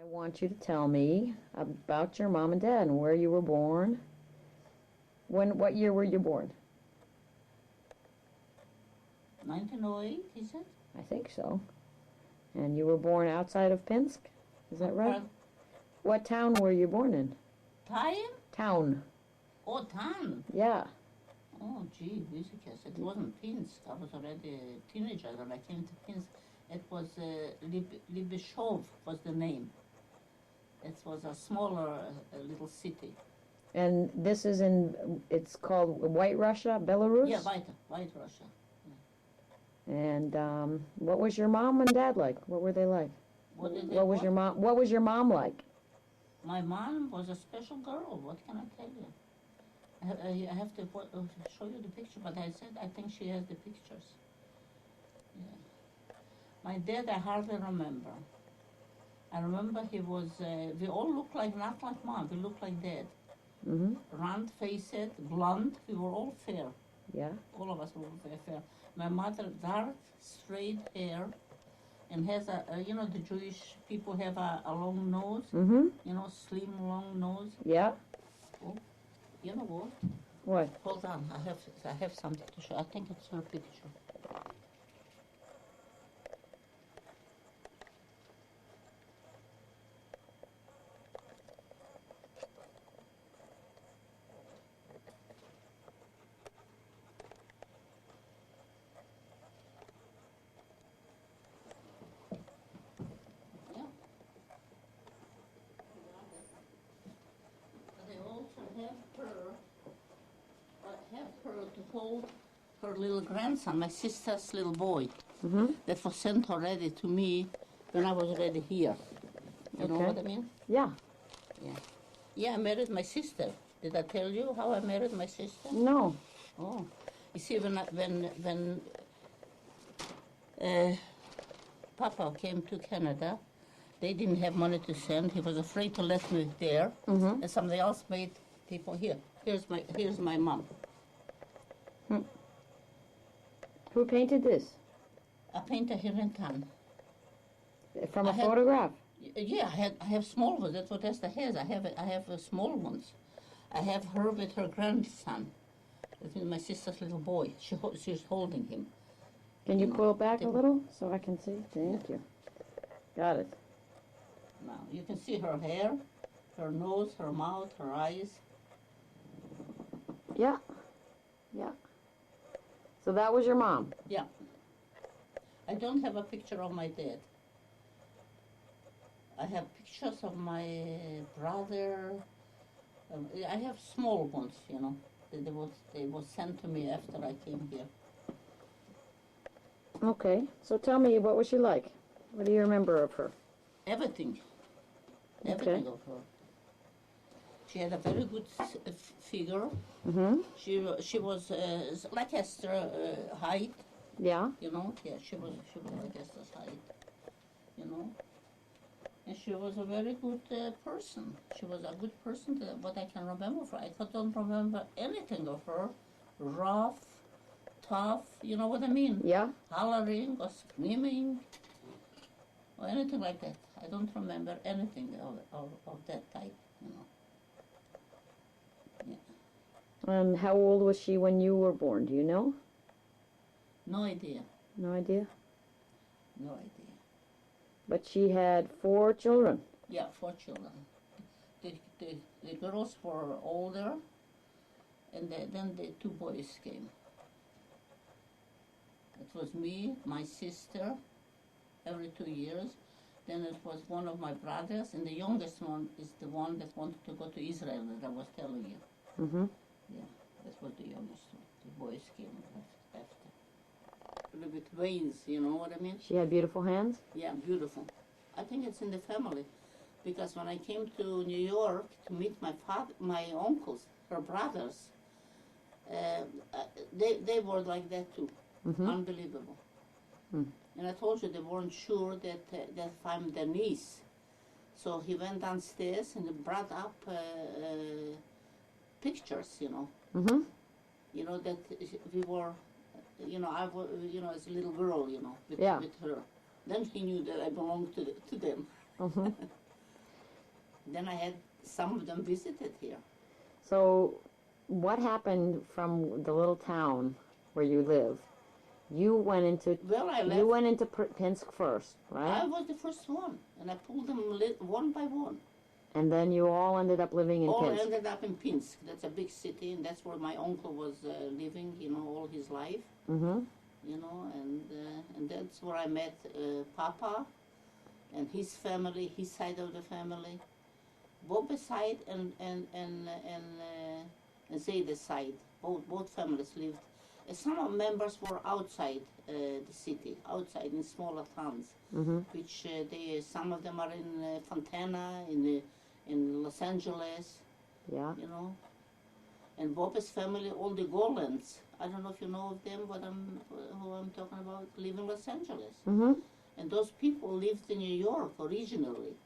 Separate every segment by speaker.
Speaker 1: I want you to tell me about your mom and dad and where you were born. What year were you born?
Speaker 2: 1908, is it?
Speaker 1: I think so. And you were born outside of Pinsk? Is that right? What town were you born in? Town.
Speaker 2: Oh, town.
Speaker 1: Yeah.
Speaker 2: Oh, gee, Visicus. It wasn't Pinsk. I was already a teenager when I came to Pinsk. It was Libishov was the name. It was a smaller little city.
Speaker 1: And this is it's called White Russia, Belarus?
Speaker 2: Yeah, White Russia. Yeah.
Speaker 1: And what was your mom and dad like? What were they like?
Speaker 2: What
Speaker 1: was your mom like?
Speaker 2: My mom was a special girl. What can I tell you? I have to show you the picture, but I said I think she has the pictures. Yeah. My dad, I hardly remember. I remember he was. We all looked like not like mom. We looked like dad.
Speaker 1: Mm-hmm.
Speaker 2: Round-faced, blonde. We were all fair.
Speaker 1: Yeah.
Speaker 2: All of us were very fair. My mother, dark, straight hair, and has the Jewish people have a long nose.
Speaker 1: Mm-hmm.
Speaker 2: Slim, long nose.
Speaker 1: Yeah.
Speaker 2: Oh, you know what?
Speaker 1: What?
Speaker 2: Hold on, I have something to show. I think it's her picture. Have her to hold her little grandson, my sister's little boy, that was sent already to me when I was already here. You know what I mean?
Speaker 1: Yeah.
Speaker 2: Yeah. Yeah, I married my sister. Did I tell you how I married my sister?
Speaker 1: No.
Speaker 2: Oh. You see, when Papa came to Canada, they didn't have money to send. He was afraid to let me there, and somebody else made people here. Here's my mom.
Speaker 1: Who painted this?
Speaker 2: A painter here in town.
Speaker 1: From a photograph?
Speaker 2: Yeah, I have small ones. That's what Esther has. I have small ones. I have her with her grandson. That is my sister's little boy. She's holding him.
Speaker 1: Can you pull it back a little so I can see? Thank you. Got it.
Speaker 2: Now you can see her hair, her nose, her mouth, her eyes.
Speaker 1: Yeah. Yeah. So that was your mom?
Speaker 2: Yeah. I don't have a picture of my dad. I have pictures of my brother. I have small ones, They was sent to me after I came here.
Speaker 1: Okay. So tell me, what was she like? What do you remember of her?
Speaker 2: Everything. Everything of her. She had a very good figure.
Speaker 1: Mm-hmm.
Speaker 2: She was like Esther height.
Speaker 1: Yeah.
Speaker 2: Yeah, she was like Esther's height. And she was a very good person. She was a good person. What I can remember of her, I don't remember anything of her. Rough, tough. You know what I mean?
Speaker 1: Yeah.
Speaker 2: Hollering or screaming or anything like that. I don't remember anything of that type. Yeah.
Speaker 1: And how old was she when you were born? Do you know?
Speaker 2: No idea.
Speaker 1: No idea?
Speaker 2: No idea.
Speaker 1: But she had 4 children.
Speaker 2: Yeah, 4 children. The girls were older, and then the 2 boys came. It was me, my sister, every 2 years. Then it was one of my brothers, and the youngest one is the one that wanted to go to Israel that I was telling you.
Speaker 1: Mm-hmm.
Speaker 2: Yeah, that was the youngest one. The boys came after. A little bit veins, you know what I mean?
Speaker 1: She had beautiful hands?
Speaker 2: Yeah, beautiful. I think it's in the family. Because when I came to New York to meet my uncles, her brothers, they were like that too.
Speaker 1: Mm-hmm.
Speaker 2: Unbelievable.
Speaker 1: Mm.
Speaker 2: And I told you they weren't sure that if I'm their niece. So he went downstairs and brought up pictures,
Speaker 1: Mm-hmm.
Speaker 2: That we were, I was, as a little girl, with her. Then he knew that I belonged to them.
Speaker 1: Mm-hmm.
Speaker 2: Then I had some of them visited here.
Speaker 1: So what happened from the little town where you live? You went into Pinsk first, right?
Speaker 2: I was the first one, and I pulled them one by one.
Speaker 1: And then you all ended up living in Pinsk.
Speaker 2: All ended up in Pinsk. That's a big city, and that's where my uncle was living, all his life.
Speaker 1: Mm-hmm.
Speaker 2: And that's where I met Papa and his family, his side of the family, Bob's side and Zayda's side. Both families lived. Some members were outside the city, outside in smaller towns,
Speaker 1: mm-hmm.
Speaker 2: which some of them are in Fontana, in Los Angeles,
Speaker 1: yeah.
Speaker 2: And Bob's family, all the Golands. I don't know if you know of them, who I'm talking about, live in Los Angeles.
Speaker 1: Mm-hmm.
Speaker 2: And those people lived in New York originally.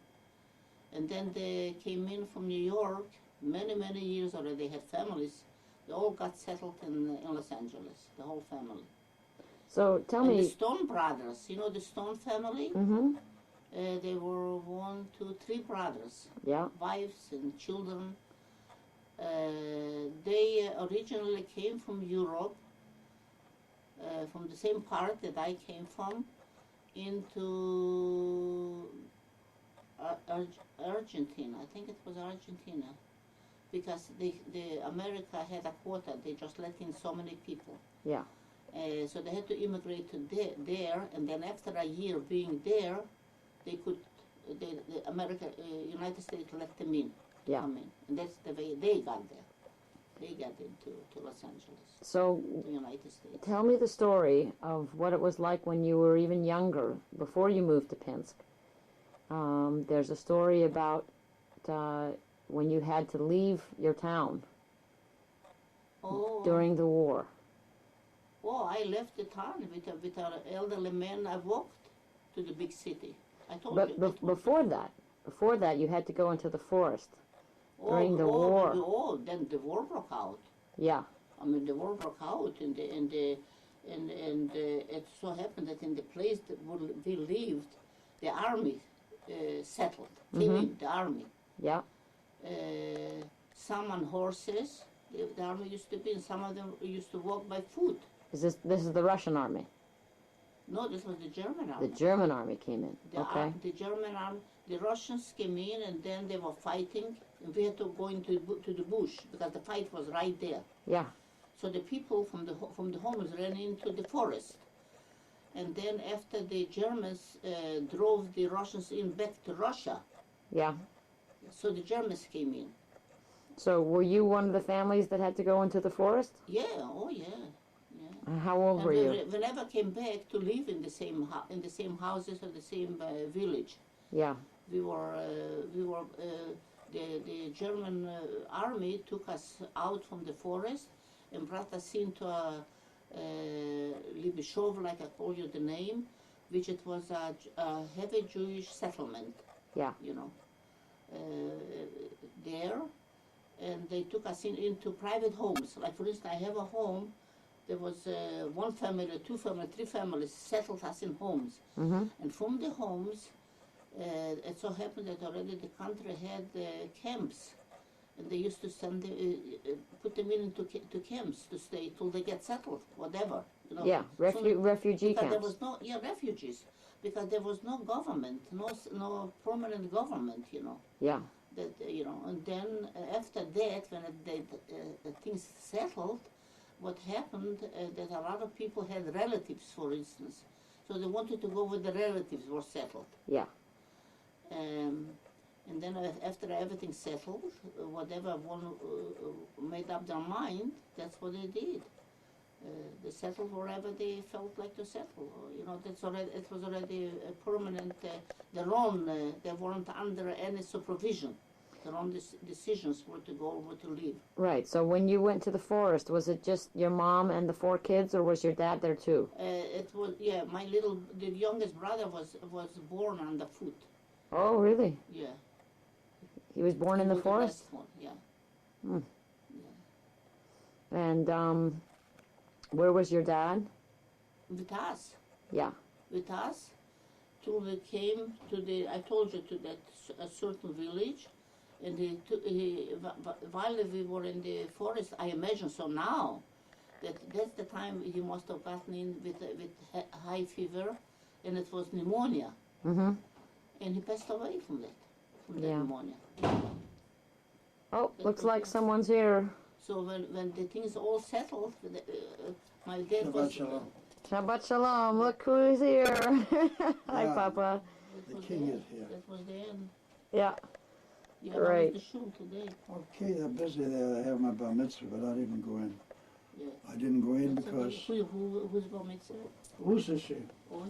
Speaker 2: And then they came in from New York, many, many years already. They had families. They all got settled in Los Angeles, the whole family.
Speaker 1: So tell me...
Speaker 2: the Stone brothers, the Stone family?
Speaker 1: Mm-hmm.
Speaker 2: They were 1, 2, 3 brothers.
Speaker 1: Yeah.
Speaker 2: Wives and children. They originally came from Europe, from the same part that I came from, into Argentina. I think it was Argentina, because the America had a quota. They just let in so many people.
Speaker 1: Yeah.
Speaker 2: So they had to immigrate to there, and then after a year being there, they could. United States let them in.
Speaker 1: Yeah.
Speaker 2: Come in, and that's the way they got there. They got into Los Angeles.
Speaker 1: So,
Speaker 2: the United States.
Speaker 1: Tell me the story of what it was like when you were even younger, before you moved to Pinsk. There's a story about when you had to leave your town during the war.
Speaker 2: Oh, I left the town with our elderly man. I walked to the big city. I told you.
Speaker 1: But before that, you had to go into the forest during the war.
Speaker 2: Then the war broke out.
Speaker 1: Yeah.
Speaker 2: I mean, the war broke out, and it so happened that in the place that we lived, the army settled, came in, the army.
Speaker 1: Yeah.
Speaker 2: Some on horses, the army used to be, and some of them used to walk by foot.
Speaker 1: This is the Russian army?
Speaker 2: No, this was the German army.
Speaker 1: The German army came in, okay.
Speaker 2: The German army, the Russians came in, and then they were fighting, and we had to go into the bush, because the fight was right there.
Speaker 1: Yeah.
Speaker 2: So the people from the homes ran into the forest. And then after the Germans drove the Russians back to Russia.
Speaker 1: Yeah.
Speaker 2: So the Germans came in.
Speaker 1: So were you one of the families that had to go into the forest?
Speaker 2: Yeah, oh yeah.
Speaker 1: How old were you?
Speaker 2: We never came back to live in the same houses or the same village.
Speaker 1: Yeah.
Speaker 2: The German army took us out from the forest and brought us into a Libishov, like I told you the name, which it was a heavy Jewish settlement.
Speaker 1: Yeah.
Speaker 2: There, and they took us into private homes. Like, for instance, I have a home. There was one family, 2 families, 3 families settled us in homes.
Speaker 1: Mm-hmm.
Speaker 2: And from the homes, it so happened that already the country had camps. And they used to send put them into camps to stay till they get settled, whatever.
Speaker 1: Yeah, refugee camps.
Speaker 2: There was refugees, because there was no government, no permanent government,
Speaker 1: Yeah.
Speaker 2: That and then after that, when things settled, what happened that a lot of people had relatives, for instance, so they wanted to go where the relatives were settled.
Speaker 1: Yeah.
Speaker 2: And then after everything settled, whatever one made up their mind, that's what they did. They settled wherever they felt like to settle. It was already a permanent. They weren't under any supervision. Their own decisions where to go, where to live.
Speaker 1: Right. So when you went to the forest, was it just your mom and the 4 kids, or was your dad there too?
Speaker 2: It was the youngest brother was born on the foot.
Speaker 1: Oh, really?
Speaker 2: Yeah.
Speaker 1: He was born in the forest?
Speaker 2: The best one, yeah.
Speaker 1: Hmm. Yeah. And where was your dad?
Speaker 2: With us.
Speaker 1: Yeah.
Speaker 2: With us, till we came to I told you, to that a certain village, And while we were in the forest, I imagine, so now, that's the time he must have gotten in with high fever, and it was pneumonia.
Speaker 1: Mm-hmm.
Speaker 2: And he passed away from that
Speaker 1: Yeah.
Speaker 2: pneumonia.
Speaker 1: Oh,
Speaker 2: That
Speaker 1: looks
Speaker 2: was
Speaker 1: like
Speaker 2: it.
Speaker 1: someone's here.
Speaker 2: So when the things all settled, my dad
Speaker 3: Shabbat
Speaker 2: was...
Speaker 3: shalom.
Speaker 1: Shabbat shalom. Look who's here. Hi,
Speaker 3: Yeah.
Speaker 1: Papa.
Speaker 2: that
Speaker 3: The
Speaker 2: was
Speaker 3: king
Speaker 2: there.
Speaker 3: is here.
Speaker 2: That was there. And
Speaker 1: Yeah.
Speaker 2: yeah,
Speaker 1: Great.
Speaker 2: I was the shul today.
Speaker 3: Okay, they're busy there. They have my bar mitzvah, but I didn't go in.
Speaker 2: Yeah.
Speaker 3: I didn't go in
Speaker 2: That's okay.
Speaker 3: because
Speaker 2: Who's bar mitzvah?
Speaker 3: Russische.
Speaker 2: Oh,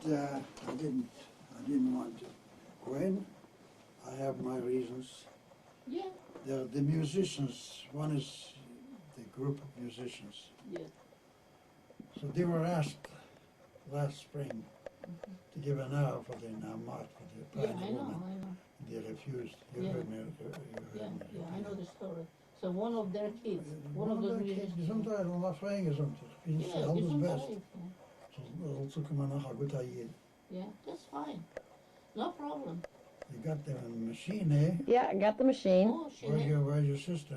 Speaker 2: yeah.
Speaker 3: And I didn't want to go in. I have my reasons.
Speaker 2: Yeah,
Speaker 3: The musicians, one is the group of musicians.
Speaker 2: yeah.
Speaker 3: So they were asked last spring to give an hour for the namat, for the
Speaker 2: Yeah,
Speaker 3: pregnant
Speaker 2: I know,
Speaker 3: woman.
Speaker 2: I know.
Speaker 3: They refused. You
Speaker 2: Yeah.
Speaker 3: heard me.
Speaker 2: Yeah, yeah, I know the story. So one of their kids, one of those musicians.
Speaker 3: Gezondheid, Allah vragen gezondheid. Vind je
Speaker 2: Yeah,
Speaker 3: alles
Speaker 2: isn't that
Speaker 3: best.
Speaker 2: right?
Speaker 3: Zo zoeken we nog goed aan je.
Speaker 2: Yeah, that's fine. No problem.
Speaker 3: You got the machine, eh?
Speaker 1: Yeah, I got the machine.
Speaker 2: Oh, she
Speaker 3: Where's your sister?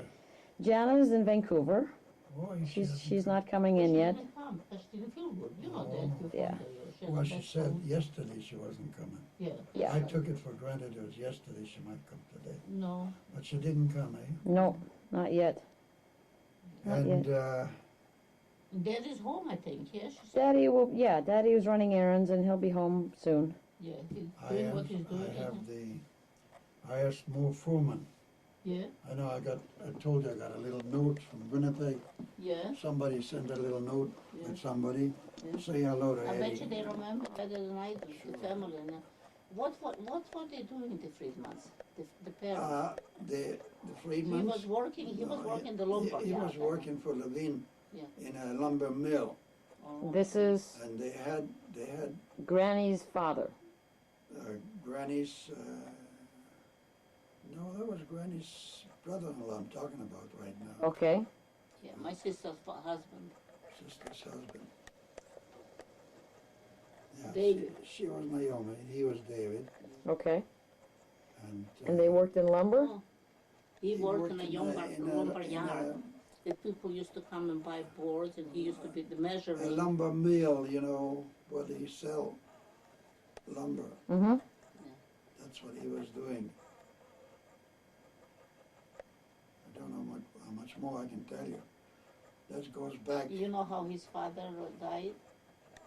Speaker 1: Jana's in Vancouver.
Speaker 3: Oh,
Speaker 1: She's not coming in yet.
Speaker 2: didn't come because she didn't feel good. You know that.
Speaker 3: Oh.
Speaker 2: You
Speaker 1: Yeah.
Speaker 2: found her.
Speaker 3: Well,
Speaker 2: had
Speaker 3: she
Speaker 2: that
Speaker 3: said
Speaker 2: cold.
Speaker 3: yesterday she wasn't coming.
Speaker 2: Yeah.
Speaker 1: Yeah.
Speaker 3: I took it for granted it was yesterday she might come today.
Speaker 2: No.
Speaker 3: But she didn't come, eh?
Speaker 1: No, not yet. Not
Speaker 3: And
Speaker 2: Dad is home, I think. Yeah, she said.
Speaker 1: Daddy will. Yeah, Daddy was running errands, and he'll be home soon.
Speaker 2: Yeah, he's
Speaker 3: I
Speaker 2: doing what he's doing.
Speaker 3: have I asked Mo Foreman.
Speaker 2: Yeah,
Speaker 3: I know I told you I got a little note from Winnipeg.
Speaker 2: yeah.
Speaker 3: Somebody sent a little note
Speaker 2: Yeah.
Speaker 3: with somebody.
Speaker 2: Yeah.
Speaker 3: Say hello to
Speaker 2: I bet you
Speaker 3: Eddie.
Speaker 2: they remember better than I do, the family. And, what were they doing the Friedmans? The parents?
Speaker 3: The
Speaker 2: He
Speaker 3: Friedmans.
Speaker 2: was working. He was
Speaker 3: No,
Speaker 2: working the lumber.
Speaker 3: He was working for Levine
Speaker 2: Yeah.
Speaker 3: in a lumber mill,
Speaker 2: Oh.
Speaker 1: This is
Speaker 3: and they had
Speaker 1: Granny's father.
Speaker 3: Granny's. No, that was Granny's brother-in-law I'm talking about right now.
Speaker 1: Okay.
Speaker 2: Yeah, my sister's husband.
Speaker 3: Sister's husband. Yeah,
Speaker 2: David.
Speaker 3: She was Naomi. He was David,
Speaker 1: Okay.
Speaker 3: and
Speaker 1: And they worked in lumber.
Speaker 2: Oh. He worked in a lumber
Speaker 3: lumber
Speaker 2: yard. The people used to come and buy boards, and he used to be the
Speaker 3: a
Speaker 2: measuring.
Speaker 3: lumber mill, you know, where they sell lumber.
Speaker 1: Mm-hmm.
Speaker 3: That's what he was doing. I don't know how much more I can tell you. That goes back.
Speaker 2: You know how his father died?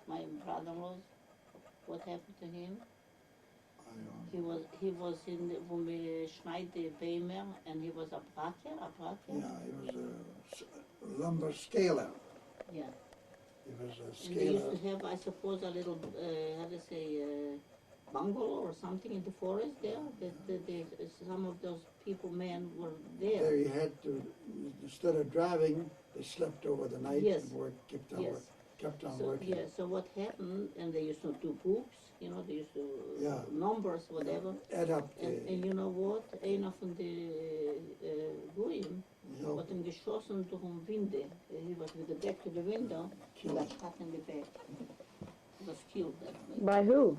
Speaker 2: My brother-in-law. What happened to him?
Speaker 3: I don't
Speaker 2: He was in the, when we schneid the Beimer, and he was a bracker.
Speaker 3: Yeah, he was a lumber scaler.
Speaker 2: Yeah.
Speaker 3: He was a
Speaker 2: And they used
Speaker 3: scaler.
Speaker 2: to have, I suppose, a little, how to say, bungalow or something in the forest there. Some of those people, men, were there.
Speaker 3: There he had to, instead of driving, they slept over the night
Speaker 2: Yes.
Speaker 3: and worked, kept on,
Speaker 2: Yes.
Speaker 3: kept on
Speaker 2: So,
Speaker 3: working.
Speaker 2: yeah, so what happened, and they used to do books, you know, they used to,
Speaker 3: Yeah.
Speaker 2: numbers, whatever.
Speaker 3: Add up
Speaker 2: And you know what? Einer von den Goyim
Speaker 3: you know,
Speaker 2: hat ihn geschossen durch ein Winde. He was with the back to the window, and got shot in the back. He was killed that way.
Speaker 1: By who?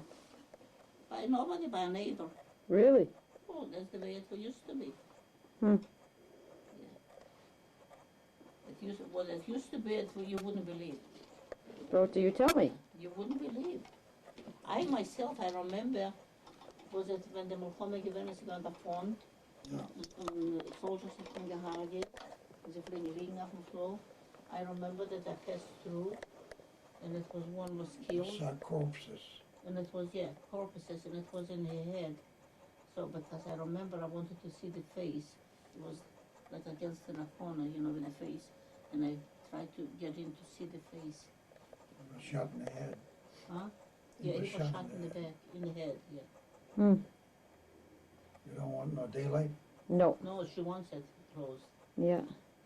Speaker 2: By nobody, by a neighbor.
Speaker 1: Really?
Speaker 2: Oh, that's the way it used to be.
Speaker 1: Hmm.
Speaker 2: It used to be, you wouldn't believe.
Speaker 1: What do you tell me?
Speaker 2: You wouldn't believe. I myself, I remember, was it when the Milchome gewesen ist an der Front,
Speaker 3: Ja.
Speaker 2: und Soldiers haben gehargert, sie fliegen liegen auf dem Floor. I remember that I passed through, and it was one was killed,
Speaker 3: saw corpses.
Speaker 2: and it was, yeah, corpses, and it was in her head. So, because I remember I wanted to see the face. It was like against in a corner, you know, in the face, and I tried to get in to see the face.
Speaker 3: He was shot in the head.
Speaker 2: Huh?
Speaker 3: He
Speaker 2: Yeah,
Speaker 3: was
Speaker 2: he was shot in the back, in the head, yeah.
Speaker 1: Hmm.
Speaker 3: You don't want no daylight?
Speaker 1: No.
Speaker 2: No, she wants it closed.
Speaker 1: Yeah.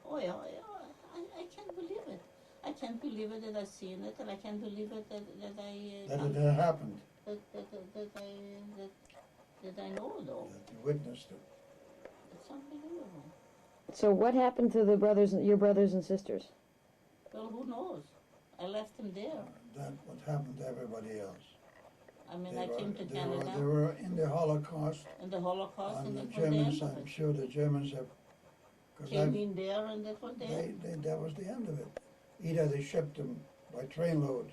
Speaker 2: Oh yeah, I can't believe it. I can't believe it that I've seen it, and I can't believe it that
Speaker 3: That it had happened,
Speaker 2: that I know it all.
Speaker 3: that you witnessed it.
Speaker 2: It's unbelievable.
Speaker 1: So what happened to the brothers, your brothers and sisters?
Speaker 2: Well, who knows? I left him there.
Speaker 3: That what happened to everybody else.
Speaker 2: I mean,
Speaker 3: They
Speaker 2: I came to Canada
Speaker 3: were in the Holocaust,
Speaker 2: in the Holocaust,
Speaker 3: and
Speaker 2: and
Speaker 3: the
Speaker 2: that was the end
Speaker 3: Germans,
Speaker 2: of
Speaker 3: I'm
Speaker 2: it.
Speaker 3: sure the Germans have, because
Speaker 2: Came in there, and that was the end.
Speaker 3: that was the end of it. Either they shipped them by trainload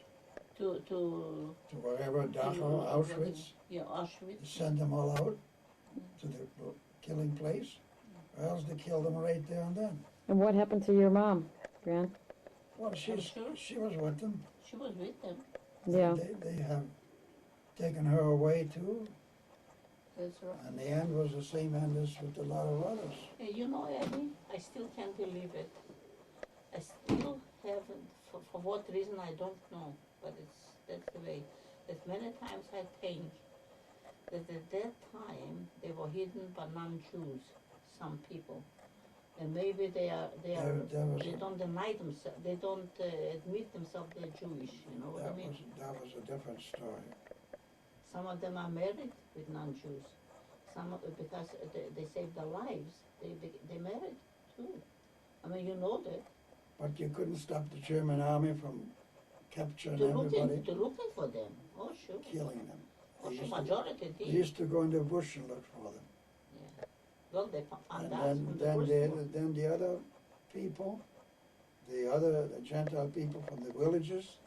Speaker 2: To
Speaker 3: to wherever, Dachau, Auschwitz,
Speaker 2: yeah,
Speaker 3: they
Speaker 2: Auschwitz.
Speaker 3: send them all out to the killing place, or else they killed them right there and then.
Speaker 1: And what happened to your mom, Gran?
Speaker 3: Well, she was with them.
Speaker 2: She was with them.
Speaker 1: Yeah.
Speaker 3: They have taken her away too,
Speaker 2: That's right.
Speaker 3: and the end was the same end as with a lot of others.
Speaker 2: Hey, you know, Eddie, I still can't believe it. I still haven't, for what reason I don't know, but that's the way. That many times I think that at that time they were hidden by non-Jews, some people, and maybe they don't deny themselves, they don't admit themselves they're Jewish. You know what I mean?
Speaker 3: That was a different story.
Speaker 2: Some of them are married with non-Jews. Some of, because they saved their lives, they married too. I mean, you know that.
Speaker 3: But you couldn't stop the German army from capturing
Speaker 2: To
Speaker 3: everybody,
Speaker 2: looking for them. Oh, sure.
Speaker 3: killing them.
Speaker 2: Oh,
Speaker 3: They
Speaker 2: sure,
Speaker 3: used to-
Speaker 2: majority
Speaker 3: They
Speaker 2: did.
Speaker 3: used to go in the bush and look for them.
Speaker 2: Yeah. Well, they found
Speaker 3: And
Speaker 2: us from the
Speaker 3: then
Speaker 2: first war.
Speaker 3: the other people, the Gentile people from the villages,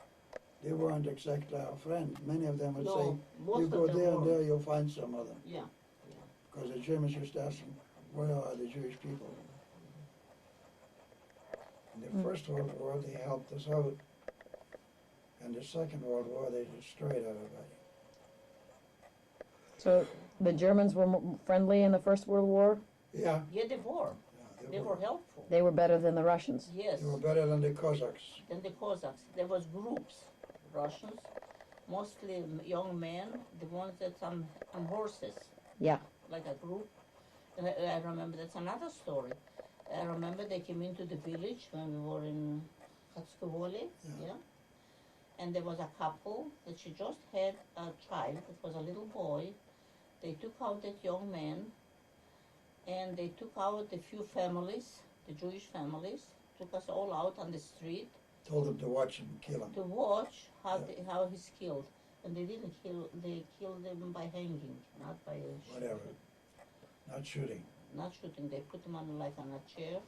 Speaker 3: they weren't exactly our friends. Many of them would say,
Speaker 2: No, most
Speaker 3: you
Speaker 2: of
Speaker 3: go
Speaker 2: them
Speaker 3: there and
Speaker 2: were.
Speaker 3: there, you'll find some of them.
Speaker 2: Yeah.
Speaker 3: Because the Germans used to ask them, where are the Jewish people? In the First World War, they helped us out. And the Second World War, they destroyed everybody.
Speaker 1: So the Germans were friendly in the First World War?
Speaker 3: Yeah,
Speaker 2: Yeah, they were.
Speaker 3: yeah,
Speaker 2: They were helpful.
Speaker 1: They were better than the Russians.
Speaker 2: Yes.
Speaker 3: they were better than the Cossacks.
Speaker 2: Then the Cossacks. There was groups, Russians, mostly young men, the ones that on horses.
Speaker 1: Yeah.
Speaker 2: Like a group. And I remember that's another story. I remember they came into the village when we were in Hatskovole, yeah. And there was a couple that she just had a child. It was a little boy. They took out that young man, and they took out a few families, the Jewish families, took us all out on the street
Speaker 3: Told them to watch him kill him.
Speaker 2: to watch how
Speaker 3: Yeah.
Speaker 2: how he's killed. And they didn't kill. They killed him by hanging, not by
Speaker 3: Whatever. Not shooting.
Speaker 2: not shooting. They put him on like on a chair,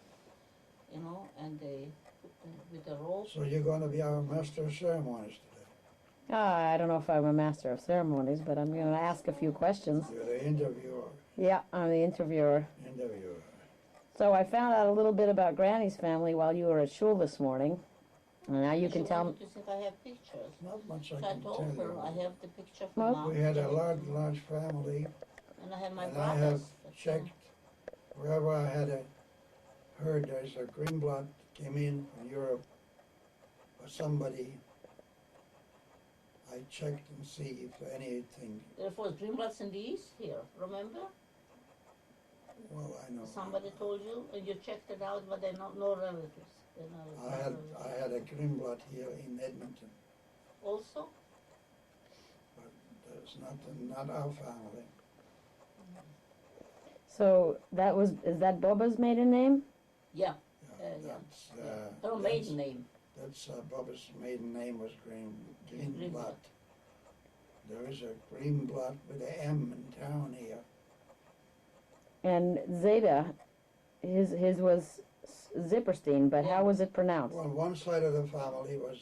Speaker 2: you know, and they put with a rope.
Speaker 3: So you're going to be our master of ceremonies today.
Speaker 1: I don't know if I'm a master of ceremonies, but I'm going to ask a few questions.
Speaker 3: You're the interviewer.
Speaker 1: Yeah, I'm the interviewer.
Speaker 3: Interviewer.
Speaker 1: So I found out a little bit about Granny's family while you were at shul this morning. And now you
Speaker 2: And
Speaker 1: can
Speaker 2: she
Speaker 1: tell me.
Speaker 2: wanted to see if I have pictures.
Speaker 3: Not much
Speaker 2: So
Speaker 3: I
Speaker 2: I
Speaker 3: can
Speaker 2: told
Speaker 3: tell
Speaker 2: her
Speaker 3: you.
Speaker 2: I have the picture
Speaker 1: Well,
Speaker 2: from
Speaker 3: We had a large family,
Speaker 2: and I have my
Speaker 3: and I
Speaker 2: brothers.
Speaker 3: have
Speaker 2: That's,
Speaker 3: checked wherever I had heard there's a green blood came in from Europe or somebody. I checked and see if anything.
Speaker 2: There was Greenblatt's in the east here, remember?
Speaker 3: Well, I know.
Speaker 2: Somebody told you, and you checked it out, but they're not no relatives. They're not
Speaker 3: I
Speaker 2: relatives.
Speaker 3: had a green blood here in Edmonton,
Speaker 2: Also,
Speaker 3: but there's not our family.
Speaker 1: So is that Boba's maiden name?
Speaker 2: yeah,
Speaker 3: Yeah,
Speaker 2: yeah.
Speaker 3: that's
Speaker 2: her maiden name.
Speaker 3: That's Bubba's maiden name was Greenblatt.
Speaker 2: Greenblatt.
Speaker 3: There is a Greenblatt with an M in town here.
Speaker 1: And Zeta, his was Zipperstein, but how was it pronounced?
Speaker 3: Well, one side of the family was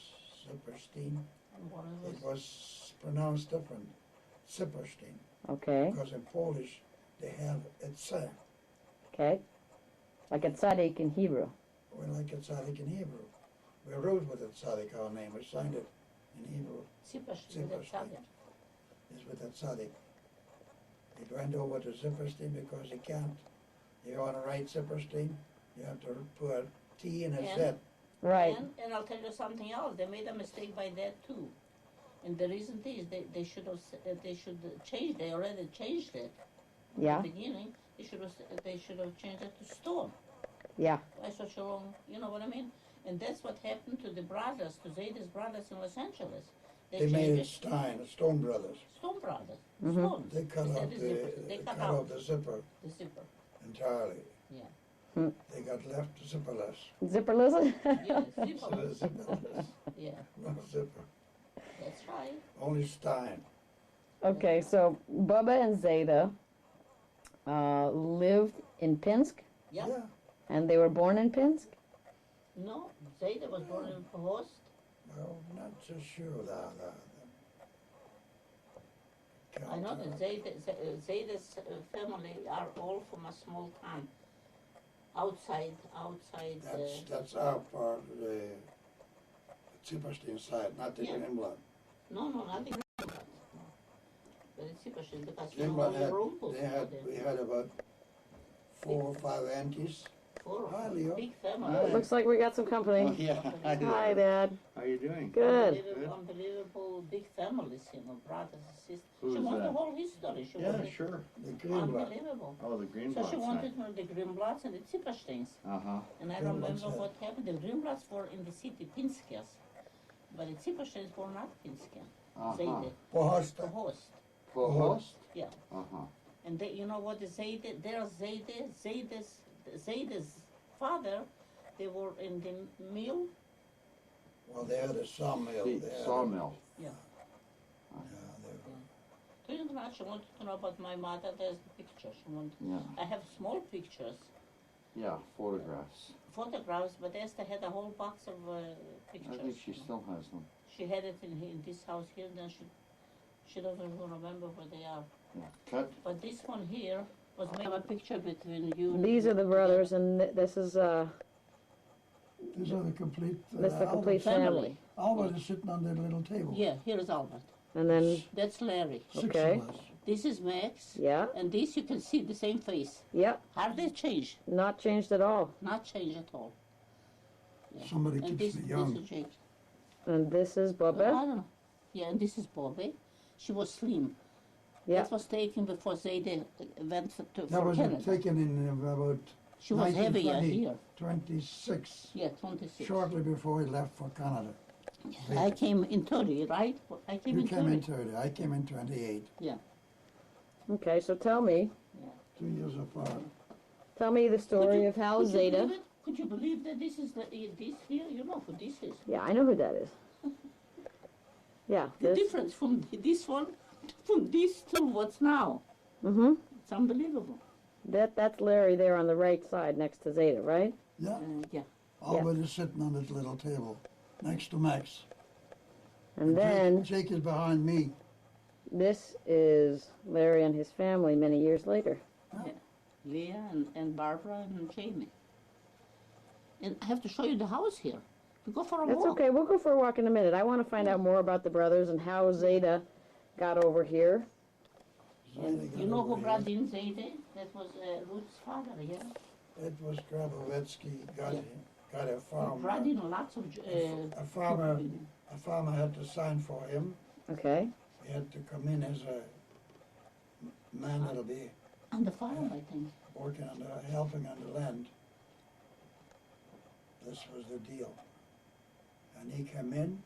Speaker 3: Zipperstein.
Speaker 2: And one of
Speaker 3: It
Speaker 2: us.
Speaker 3: was pronounced different, Zipperstein,
Speaker 1: Okay,
Speaker 3: because in Polish they have Eddiesarah,
Speaker 1: okay. Like a tzaddik in Hebrew.
Speaker 3: or like a tzaddik in Hebrew. We wrote with a tzaddik our name, we signed it in Hebrew.
Speaker 2: Zipperstein, that's
Speaker 3: Zipperstein.
Speaker 2: other.
Speaker 3: Is with a tzaddik. It went over to Zipperstein because you can't. You want to write Zipperstein, you have to put a T in a
Speaker 2: And-
Speaker 3: Z.
Speaker 1: Right.
Speaker 2: And I'll tell you something else. They made a mistake by that too. And the reason is they should have changed. They already changed it
Speaker 1: Yeah,
Speaker 2: at the beginning. They should have changed it to Stone.
Speaker 1: yeah.
Speaker 2: Why such a long? You know what I mean? And that's what happened to the brothers, to Zayda's brothers in Los Angeles.
Speaker 3: They made it Stein, the Stone Brothers.
Speaker 2: Stone brothers.
Speaker 1: Mhm.
Speaker 2: Stones.
Speaker 3: They cut
Speaker 2: Instead
Speaker 3: out
Speaker 2: of
Speaker 3: the
Speaker 2: zippers. They cut
Speaker 3: cut
Speaker 2: out
Speaker 3: out the zipper
Speaker 2: the zipper.
Speaker 3: entirely.
Speaker 2: Yeah.
Speaker 3: They got left zipperless.
Speaker 1: Zipperless?
Speaker 2: Yeah,
Speaker 3: So
Speaker 2: zipper.
Speaker 3: zipperless.
Speaker 2: Yeah,
Speaker 3: No zipper.
Speaker 2: that's right.
Speaker 3: Only Stein.
Speaker 1: Okay, so Bubba and Zeta lived in Pinsk,
Speaker 2: Yeah.
Speaker 3: Yeah,
Speaker 1: and they were born in Pinsk?
Speaker 2: No, Zeta was born in Provost.
Speaker 3: well, not so sure
Speaker 2: I know that Zeta's family are all from a small town outside.
Speaker 3: That's our part, the Zipperstein side, not the
Speaker 2: Yeah.
Speaker 3: Greenblatt.
Speaker 2: No, not the Greenblatt. No. But it's Zipperstein because you know
Speaker 3: Greenblatt
Speaker 2: the Rumpels were
Speaker 3: we
Speaker 2: there.
Speaker 3: had about 4 or 5 aunties.
Speaker 2: Four
Speaker 3: Hi, Leo.
Speaker 2: big family.
Speaker 4: Hi.
Speaker 1: Looks like we got some
Speaker 4: Oh,
Speaker 1: company.
Speaker 4: yeah. Hi,
Speaker 1: Hi,
Speaker 4: there.
Speaker 1: Dad.
Speaker 4: How you doing?
Speaker 1: Good.
Speaker 2: Unbelievable big families, you know, brothers and sisters.
Speaker 4: Who's
Speaker 2: She wanted
Speaker 4: that?
Speaker 2: the whole history. She
Speaker 4: Yeah,
Speaker 2: wanted
Speaker 4: sure.
Speaker 3: The Greenblatt.
Speaker 2: unbelievable.
Speaker 4: Oh, the green
Speaker 2: So she
Speaker 4: block
Speaker 2: wanted
Speaker 4: side.
Speaker 2: to know the Greenblatts and the Zippersteins.
Speaker 4: Uh-huh.
Speaker 2: And I
Speaker 3: Greenblatt
Speaker 2: remember
Speaker 3: side.
Speaker 2: what happened. The Greenblatts were in the city, Pinskers. But the Zippersteins were not Pinsker.
Speaker 4: Uh-huh.
Speaker 2: Zayde,
Speaker 3: Pohosta.
Speaker 2: the host.
Speaker 4: For host?
Speaker 2: Yeah.
Speaker 4: Uh-huh.
Speaker 2: And they, you know what the Zayde, Zayde's father, they were in the mill.
Speaker 3: Well, they had a sawmill.
Speaker 4: The
Speaker 3: They had
Speaker 4: sawmill.
Speaker 2: Yeah.
Speaker 3: they
Speaker 2: Do you know, she wanted to know about my mother. There's the picture. She wanted.
Speaker 4: Yeah.
Speaker 2: I have small pictures,
Speaker 4: Yeah, photographs.
Speaker 2: photographs, but Esther had a whole box of pictures.
Speaker 4: I think she still has them.
Speaker 2: She had it in this house here. Then she doesn't even remember where they are.
Speaker 4: Yeah. Cut.
Speaker 2: But this one here was made of a picture between you. and
Speaker 1: These are the
Speaker 2: together.
Speaker 1: brothers, and this is
Speaker 3: These are the complete.
Speaker 1: this the complete
Speaker 2: family.
Speaker 1: family.
Speaker 3: Albert is sitting on that little table.
Speaker 2: Yeah, here's Albert.
Speaker 1: And then,
Speaker 2: That's Larry.
Speaker 3: 6
Speaker 1: Okay.
Speaker 3: of us.
Speaker 2: This is Max.
Speaker 1: yeah,
Speaker 2: And this you can see the same face.
Speaker 1: yep,
Speaker 2: Hardly changed.
Speaker 1: not changed at all.
Speaker 2: Not changed at all. Yeah.
Speaker 3: Somebody
Speaker 2: And
Speaker 3: keeps
Speaker 2: this
Speaker 3: me young.
Speaker 2: is Jake.
Speaker 1: And this is
Speaker 2: I
Speaker 1: Bubba.
Speaker 2: don't know. Yeah, and this is Bobby. She was slim.
Speaker 1: Yeah.
Speaker 2: That was taken before Zayde went
Speaker 3: That
Speaker 2: for
Speaker 3: was
Speaker 2: Canada.
Speaker 3: taken in about
Speaker 2: She was heavier
Speaker 3: 1920.
Speaker 2: here.
Speaker 3: 26,
Speaker 2: Yeah, 26.
Speaker 3: shortly before he left for Canada.
Speaker 2: I came in 30, right? I came
Speaker 3: You
Speaker 2: in
Speaker 3: came
Speaker 2: 30.
Speaker 3: in 30, I came in 28,
Speaker 1: Okay, so tell me
Speaker 3: 2 years apart.
Speaker 1: the story of how
Speaker 2: Could you
Speaker 1: Zeta.
Speaker 2: believe it? Could you believe that this is this here? You know who this is.
Speaker 1: Yeah, I know who that is. Yeah,
Speaker 2: The
Speaker 1: this.
Speaker 2: difference from this one, from this to what's now.
Speaker 1: Mm-hmm.
Speaker 2: It's unbelievable.
Speaker 1: That's Larry there on the right side next to Zeta, right?
Speaker 3: Yeah,
Speaker 2: Yeah.
Speaker 3: Albert is sitting on that little table next to Max.
Speaker 1: And then
Speaker 3: Jake is behind me.
Speaker 1: this is Larry and his family many years later.
Speaker 2: Leah and Barbara and Jamie. And I have to show you the house here. We go for a
Speaker 1: That's
Speaker 2: walk.
Speaker 1: okay. We'll go for a walk in a minute. I want to find out more about the brothers and how Zeta got over here.
Speaker 2: And you know who brought in Zayde? That was Ruth's father, yeah?
Speaker 3: It was Grabowetsky, got a
Speaker 2: He
Speaker 3: farm.
Speaker 2: brought in lots of
Speaker 3: A farmer had to sign for him.
Speaker 1: Okay.
Speaker 3: He had to come in as a man that'll be
Speaker 2: on the farm, I think.
Speaker 3: working on the, helping on the land. This was the deal. And he came in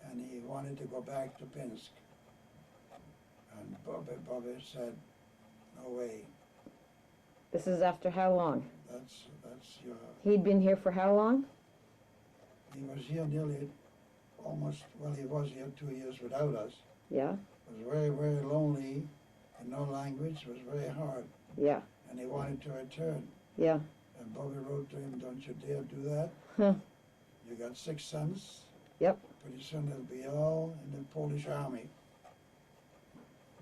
Speaker 3: and he wanted to go back to Pinsk. And Bobby said, no way,
Speaker 1: This is after how long?
Speaker 3: that's your,
Speaker 1: He'd been here for how long?
Speaker 3: he was here nearly almost, well, he was here 2 years without us.
Speaker 1: Yeah.
Speaker 3: It was very, very lonely, and no language, it was very hard.
Speaker 1: Yeah.
Speaker 3: And he wanted to return.
Speaker 1: Yeah.
Speaker 3: And Bobby wrote to him, don't you dare do that.
Speaker 1: Huh.
Speaker 3: You got 6 sons.
Speaker 1: Yep.
Speaker 3: Pretty soon they'll be all in the Polish army.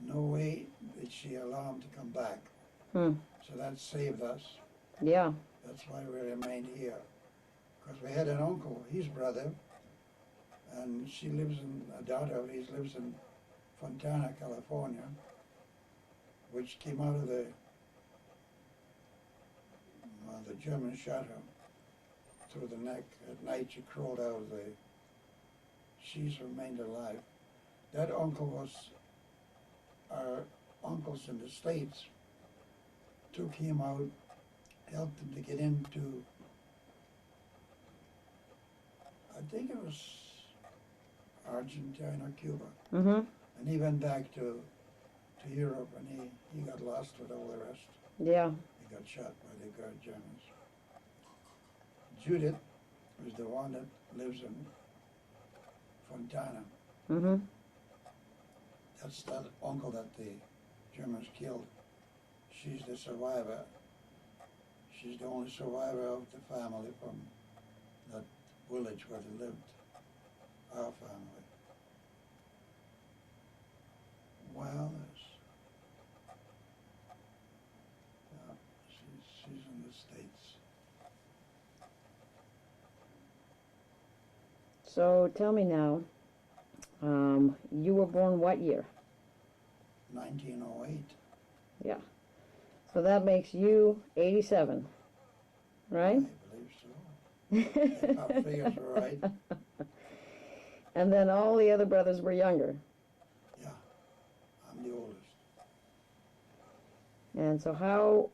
Speaker 3: No way did she allow him to come back.
Speaker 1: Hmm.
Speaker 3: So that saved us.
Speaker 1: Yeah.
Speaker 3: That's why we remained here. Because we had an uncle, his brother, and she lives in, a daughter of his lives in Fontana, California, which came out of the German shot her through the neck. At night she crawled out of the, she's remained alive. That uncle was our uncles in the States, took him out, helped him to get into, I think it was Argentina or Cuba.
Speaker 1: Mm-hmm.
Speaker 3: And he went back to Europe and he got lost with all the rest.
Speaker 1: Yeah.
Speaker 3: He got shot by the guard Germans. Judith was the one that lives in Fontana.
Speaker 1: Mm-hmm.
Speaker 3: that's that uncle that the Germans killed. She's the survivor. She's the only survivor of the family from that village where they lived, our family. Well, yeah, she's in the States.
Speaker 1: So tell me now, you were born what year?
Speaker 3: 1908.
Speaker 1: So that makes you 87, right?
Speaker 3: I believe so. If our figures are right.
Speaker 1: And then all the other brothers were younger.
Speaker 3: Yeah, I'm the oldest.
Speaker 1: And so how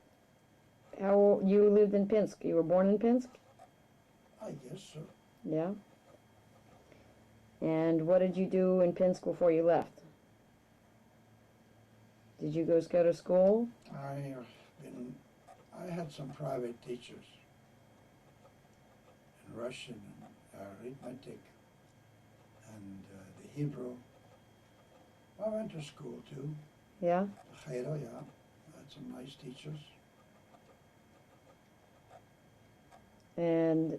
Speaker 1: you lived in Pinsk? You were born in Pinsk?
Speaker 3: I guess so.
Speaker 1: Yeah. And what did you do in Pinsk before you left? Did you go to school?
Speaker 3: I had some private teachers in Russian and arithmetic and the Hebrew. I went to school too.
Speaker 1: Yeah.
Speaker 3: Cheder, yeah. I had some nice teachers.
Speaker 1: And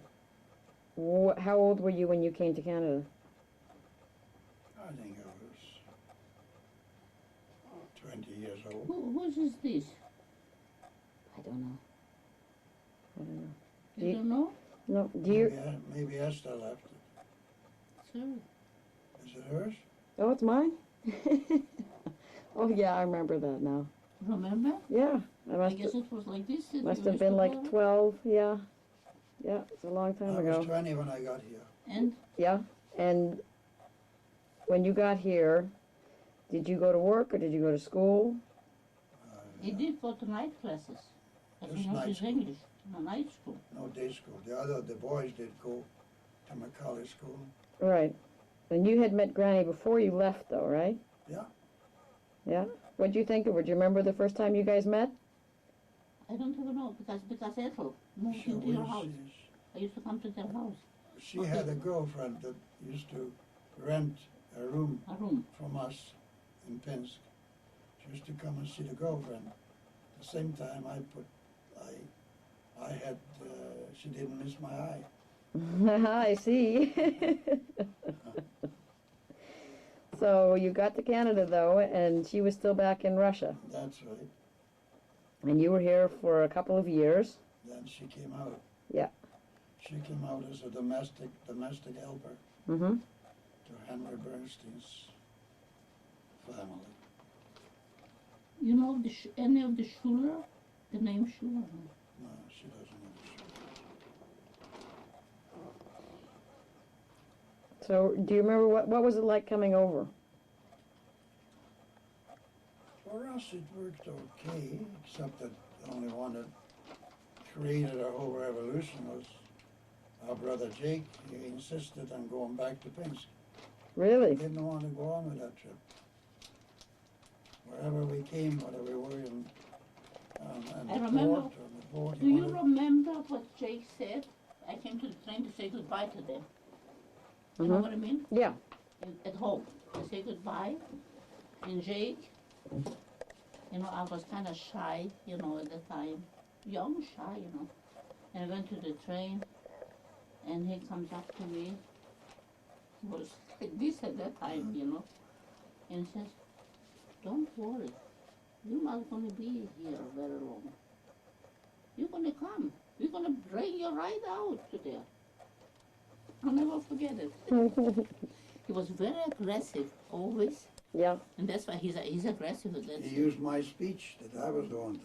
Speaker 1: how old were you when you came to Canada?
Speaker 3: I think I was 20 years old.
Speaker 2: Whose is this?
Speaker 1: I don't know.
Speaker 2: You don't know?
Speaker 1: No. Do you?
Speaker 3: Maybe Esther left it.
Speaker 2: Sorry.
Speaker 3: Is it hers?
Speaker 1: Oh, it's mine. Oh yeah, I remember that now.
Speaker 2: Remember?
Speaker 1: Yeah,
Speaker 2: I guess it was like this. that
Speaker 1: must
Speaker 2: you
Speaker 1: have
Speaker 2: used
Speaker 1: been
Speaker 2: to
Speaker 1: like
Speaker 2: go.
Speaker 1: 12. Yeah. Yeah, it's a long time
Speaker 3: I
Speaker 1: ago.
Speaker 3: was 20 when I got here.
Speaker 2: And
Speaker 1: Yeah, and when you got here, did you go to work or did you go to school?
Speaker 2: he did go to night classes. But
Speaker 3: Just
Speaker 2: he knows
Speaker 3: night
Speaker 2: his
Speaker 3: school.
Speaker 2: English. No, night school.
Speaker 3: No day school. The boys did go to Macaulay School.
Speaker 1: Right. And you had met Granny before you left, though, right?
Speaker 3: Yeah.
Speaker 1: Yeah. What'd you think of her? Do you remember the first time you guys met?
Speaker 2: I don't even know because Ethel moved
Speaker 3: She
Speaker 2: into your
Speaker 3: was-
Speaker 2: house. I used to come to their house,
Speaker 3: She had a girlfriend that used to rent a room
Speaker 2: a room.
Speaker 3: from us in Pinsk. She used to come and see the girlfriend. At the same time, she didn't miss my eye.
Speaker 1: I see. So you got to Canada, though, and she was still back in Russia.
Speaker 3: That's right.
Speaker 1: And you were here for a couple of years.
Speaker 3: Then she came out.
Speaker 1: Yeah.
Speaker 3: She came out as a domestic helper
Speaker 1: Mm-hmm.
Speaker 3: to Henry Bernstein's family.
Speaker 2: You know any of the Schuler? The name Schuler?
Speaker 3: No, she doesn't know the story.
Speaker 1: So do you remember what was it like coming over?
Speaker 3: For us, it worked okay, except that the only one that created our whole revolution was our brother Jake. He insisted on going back to Pinsk. He
Speaker 1: Really?
Speaker 3: didn't want to go on with that trip. Wherever we came, whether we were on
Speaker 2: I
Speaker 3: the
Speaker 2: remember.
Speaker 3: port or the boat,
Speaker 2: Do
Speaker 3: he
Speaker 2: you
Speaker 3: wanted,
Speaker 2: remember what Jake said? I came to the train to say goodbye to them. You know
Speaker 1: Mhm.
Speaker 2: what I mean?
Speaker 1: Yeah.
Speaker 2: At home. I say goodbye. And Jake, you know, I was kind of shy, you know, at the time. Young, shy, you know. And I went to the train, and he comes up to me. He was like this at that time, you know. And says, don't worry. You're not going to be here very long. You're going to come. We're going to bring you right out to there. I'll never forget it. He was very aggressive, always.
Speaker 1: Yeah.
Speaker 2: And that's why he's aggressive. That's
Speaker 3: he used my speech that I was going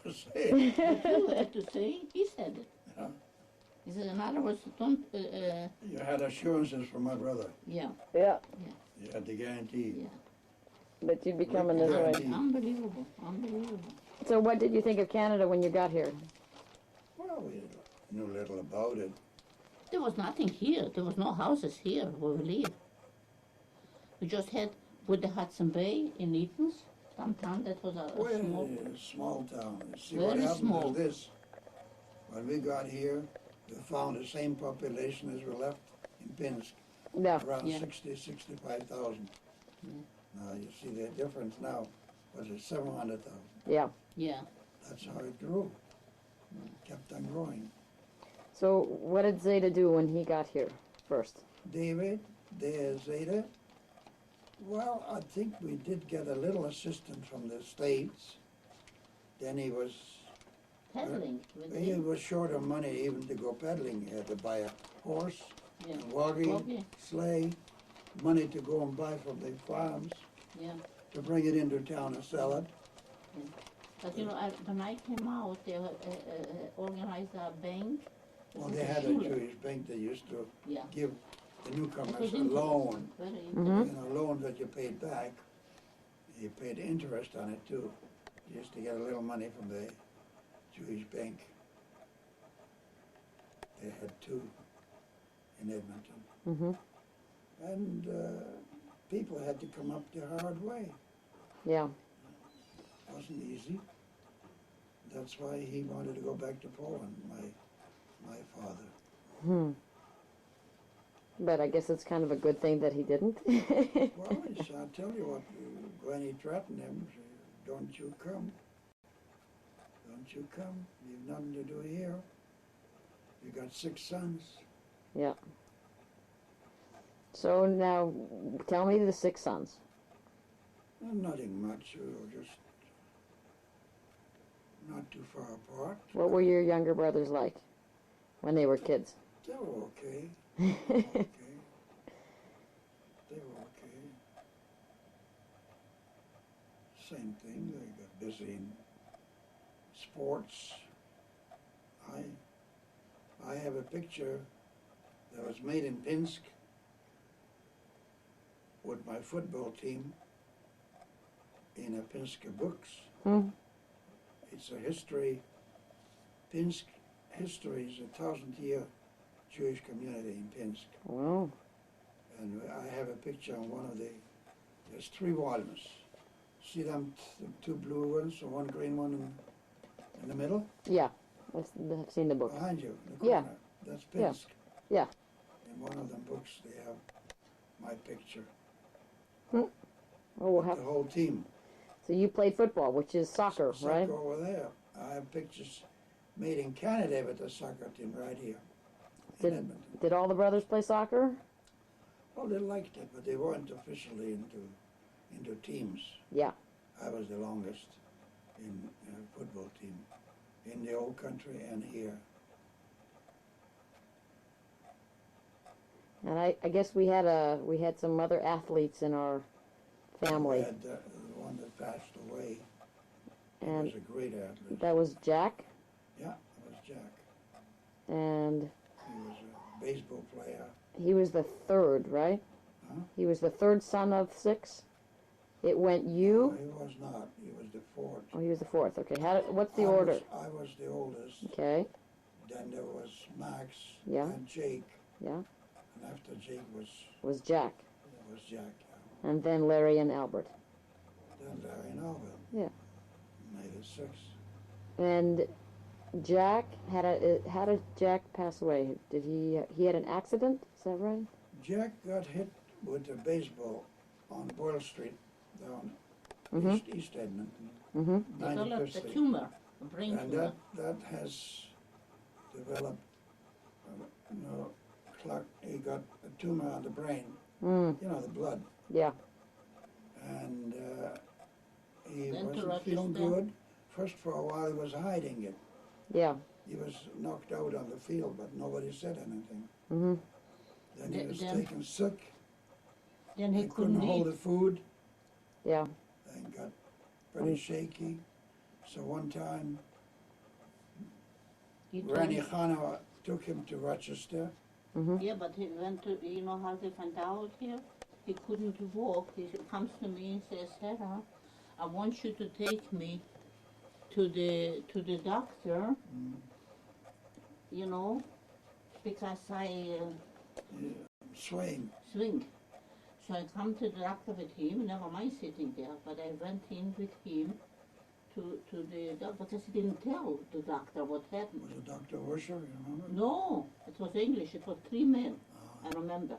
Speaker 3: to say.
Speaker 2: But you had to say, he said it.
Speaker 3: Yeah.
Speaker 2: He said, in other words, don't,
Speaker 3: You had assurances from my brother.
Speaker 2: yeah,
Speaker 1: Yeah.
Speaker 3: You had the guarantee.
Speaker 2: yeah.
Speaker 1: But you'd be coming this way.
Speaker 3: Guaranteed.
Speaker 2: Unbelievable, unbelievable.
Speaker 1: So what did you think of Canada when you got here?
Speaker 3: Well, we knew little about it.
Speaker 2: There was nothing here. There was no houses here where we live. We just had, with the Hudson Bay in Eaton's, downtown, that was a
Speaker 3: Well,
Speaker 2: small,
Speaker 3: small town. You see, what
Speaker 2: very
Speaker 3: happened
Speaker 2: small.
Speaker 3: is this. When we got here, we found the same population as we left in Pinsk,
Speaker 1: Yeah.
Speaker 3: around
Speaker 2: Yeah.
Speaker 3: 65,000. Now you see the difference now. Was it 700,000?
Speaker 1: Yeah.
Speaker 2: Yeah.
Speaker 3: That's how it grew. Kept on growing.
Speaker 1: So what did Zeta do when he got here first?
Speaker 3: David, Zeta. Well, I think we did get a little assistance from the States. Then he was
Speaker 2: Peddling with
Speaker 3: he
Speaker 2: him.
Speaker 3: was short of money even to go peddling. He had to buy a horse,
Speaker 2: Yeah.
Speaker 3: a waggy,
Speaker 2: Waggy.
Speaker 3: sleigh, money to go and buy from the farms
Speaker 2: Yeah.
Speaker 3: to bring it into town and sell it.
Speaker 2: But you know, when I came out, they organized a bank.
Speaker 3: Well, they had a Jewish bank that used to
Speaker 2: Yeah.
Speaker 3: give the
Speaker 2: It
Speaker 3: newcomers
Speaker 2: was
Speaker 3: a
Speaker 2: interesting.
Speaker 3: loan.
Speaker 2: Very
Speaker 1: Mhm.
Speaker 3: You know, loan that you paid back. You paid interest on it too. You used to get a little money from the Jewish bank. They had two in Edmonton.
Speaker 1: Mm-hmm.
Speaker 3: And people had to come up the hard way.
Speaker 1: Yeah.
Speaker 3: It wasn't easy. That's why he wanted to go back to Poland, my father.
Speaker 1: Hmm. But I guess it's kind of a good thing that he didn't.
Speaker 3: Well, I'll tell you what, when he threatened him, don't you come. Don't you come. You've nothing to do here. You got 6 sons.
Speaker 1: Yeah. So now, tell me the 6 sons.
Speaker 3: Well, nothing much. Just not too far apart.
Speaker 1: What were your younger brothers like when they were kids?
Speaker 3: They were okay. Okay. They were okay. Same thing. They got busy in sports. I have a picture that was made in Pinsk with my football team in a Pinsk books.
Speaker 1: Hmm.
Speaker 3: It's a history. Pinsk history is a 1,000-year Jewish community in Pinsk.
Speaker 1: Wow.
Speaker 3: And I have a picture on one of there's 3 volumes. See them, the 2 blue ones and 1 green one in the middle?
Speaker 1: Yeah. I've seen the book.
Speaker 3: Behind you, in the
Speaker 1: Yeah.
Speaker 3: corner. That's
Speaker 1: Yeah.
Speaker 3: Pinsk.
Speaker 1: Yeah.
Speaker 3: In one of them books, they have my picture.
Speaker 1: Oh, we'll
Speaker 3: The
Speaker 1: have.
Speaker 3: whole team.
Speaker 1: So you played football, which is soccer, right?
Speaker 3: Soccer over there. I have pictures made in Canada with the soccer team right here in
Speaker 1: Did-
Speaker 3: Edmonton.
Speaker 1: Did all the brothers play soccer?
Speaker 3: Well, they liked it, but they weren't officially into teams.
Speaker 1: Yeah.
Speaker 3: I was the longest in a football team in the old country and here.
Speaker 1: And I guess we had some other athletes in our family,
Speaker 3: We had the one that passed away. He
Speaker 1: and
Speaker 3: was a great athlete.
Speaker 1: that was Jack,
Speaker 3: Yeah, that was Jack.
Speaker 1: and
Speaker 3: He was a baseball player.
Speaker 1: he was the 3rd, right?
Speaker 3: Huh?
Speaker 1: He was the 3rd son of 6. It went you.
Speaker 3: He was not. He was the 4th.
Speaker 1: Oh, he was the 4th. Okay. What's the
Speaker 3: I
Speaker 1: order?
Speaker 3: I was the oldest.
Speaker 1: Okay.
Speaker 3: Then there was Max
Speaker 1: Yeah.
Speaker 3: and Jake.
Speaker 1: Yeah.
Speaker 3: And after Jake
Speaker 1: Was Jack,
Speaker 3: Jack. Yeah.
Speaker 1: and then Larry and Albert.
Speaker 3: Then Larry and Alvin.
Speaker 1: Yeah.
Speaker 3: Made it 6.
Speaker 1: And Jack how did Jack pass away? Did he had an accident? Is that right?
Speaker 3: Jack got hit with a baseball on Boyle Street down
Speaker 1: Mhm.
Speaker 3: East Edmonton.
Speaker 1: Mhm.
Speaker 3: 95th
Speaker 2: Developed a
Speaker 3: Street.
Speaker 2: tumor, a brain
Speaker 3: And
Speaker 2: tumor.
Speaker 3: that has developed, he got a tumor on the brain,
Speaker 1: Mm.
Speaker 3: you know, the blood.
Speaker 1: Yeah.
Speaker 3: And he
Speaker 2: Then to
Speaker 3: wasn't feeling
Speaker 2: Rochester.
Speaker 3: good. First for a while he was hiding it.
Speaker 1: Yeah.
Speaker 3: He was knocked out on the field, but nobody said anything.
Speaker 1: Mhm.
Speaker 3: Then he was
Speaker 2: Then-
Speaker 3: taken sick.
Speaker 2: Then he couldn't
Speaker 3: hold
Speaker 2: eat.
Speaker 3: the food
Speaker 1: Yeah.
Speaker 3: and got pretty
Speaker 1: Mm.
Speaker 3: shaky. So one time,
Speaker 2: He
Speaker 3: Granny
Speaker 2: told-
Speaker 3: Hannah took him to Rochester.
Speaker 1: Mhm.
Speaker 2: Yeah, but he went to, you know how they found out here? He couldn't walk. He comes to me and says, Sarah, I want you to take me to the doctor,
Speaker 3: Mm.
Speaker 2: you know, because I
Speaker 3: Swaying.
Speaker 2: swing. So I come to the doctor with him, never mind sitting there, but I went in with him to the doctor because he didn't tell the doctor what happened.
Speaker 3: Was it Dr. Ursher, you remember?
Speaker 2: No, it was English. It was 3 men, I remember.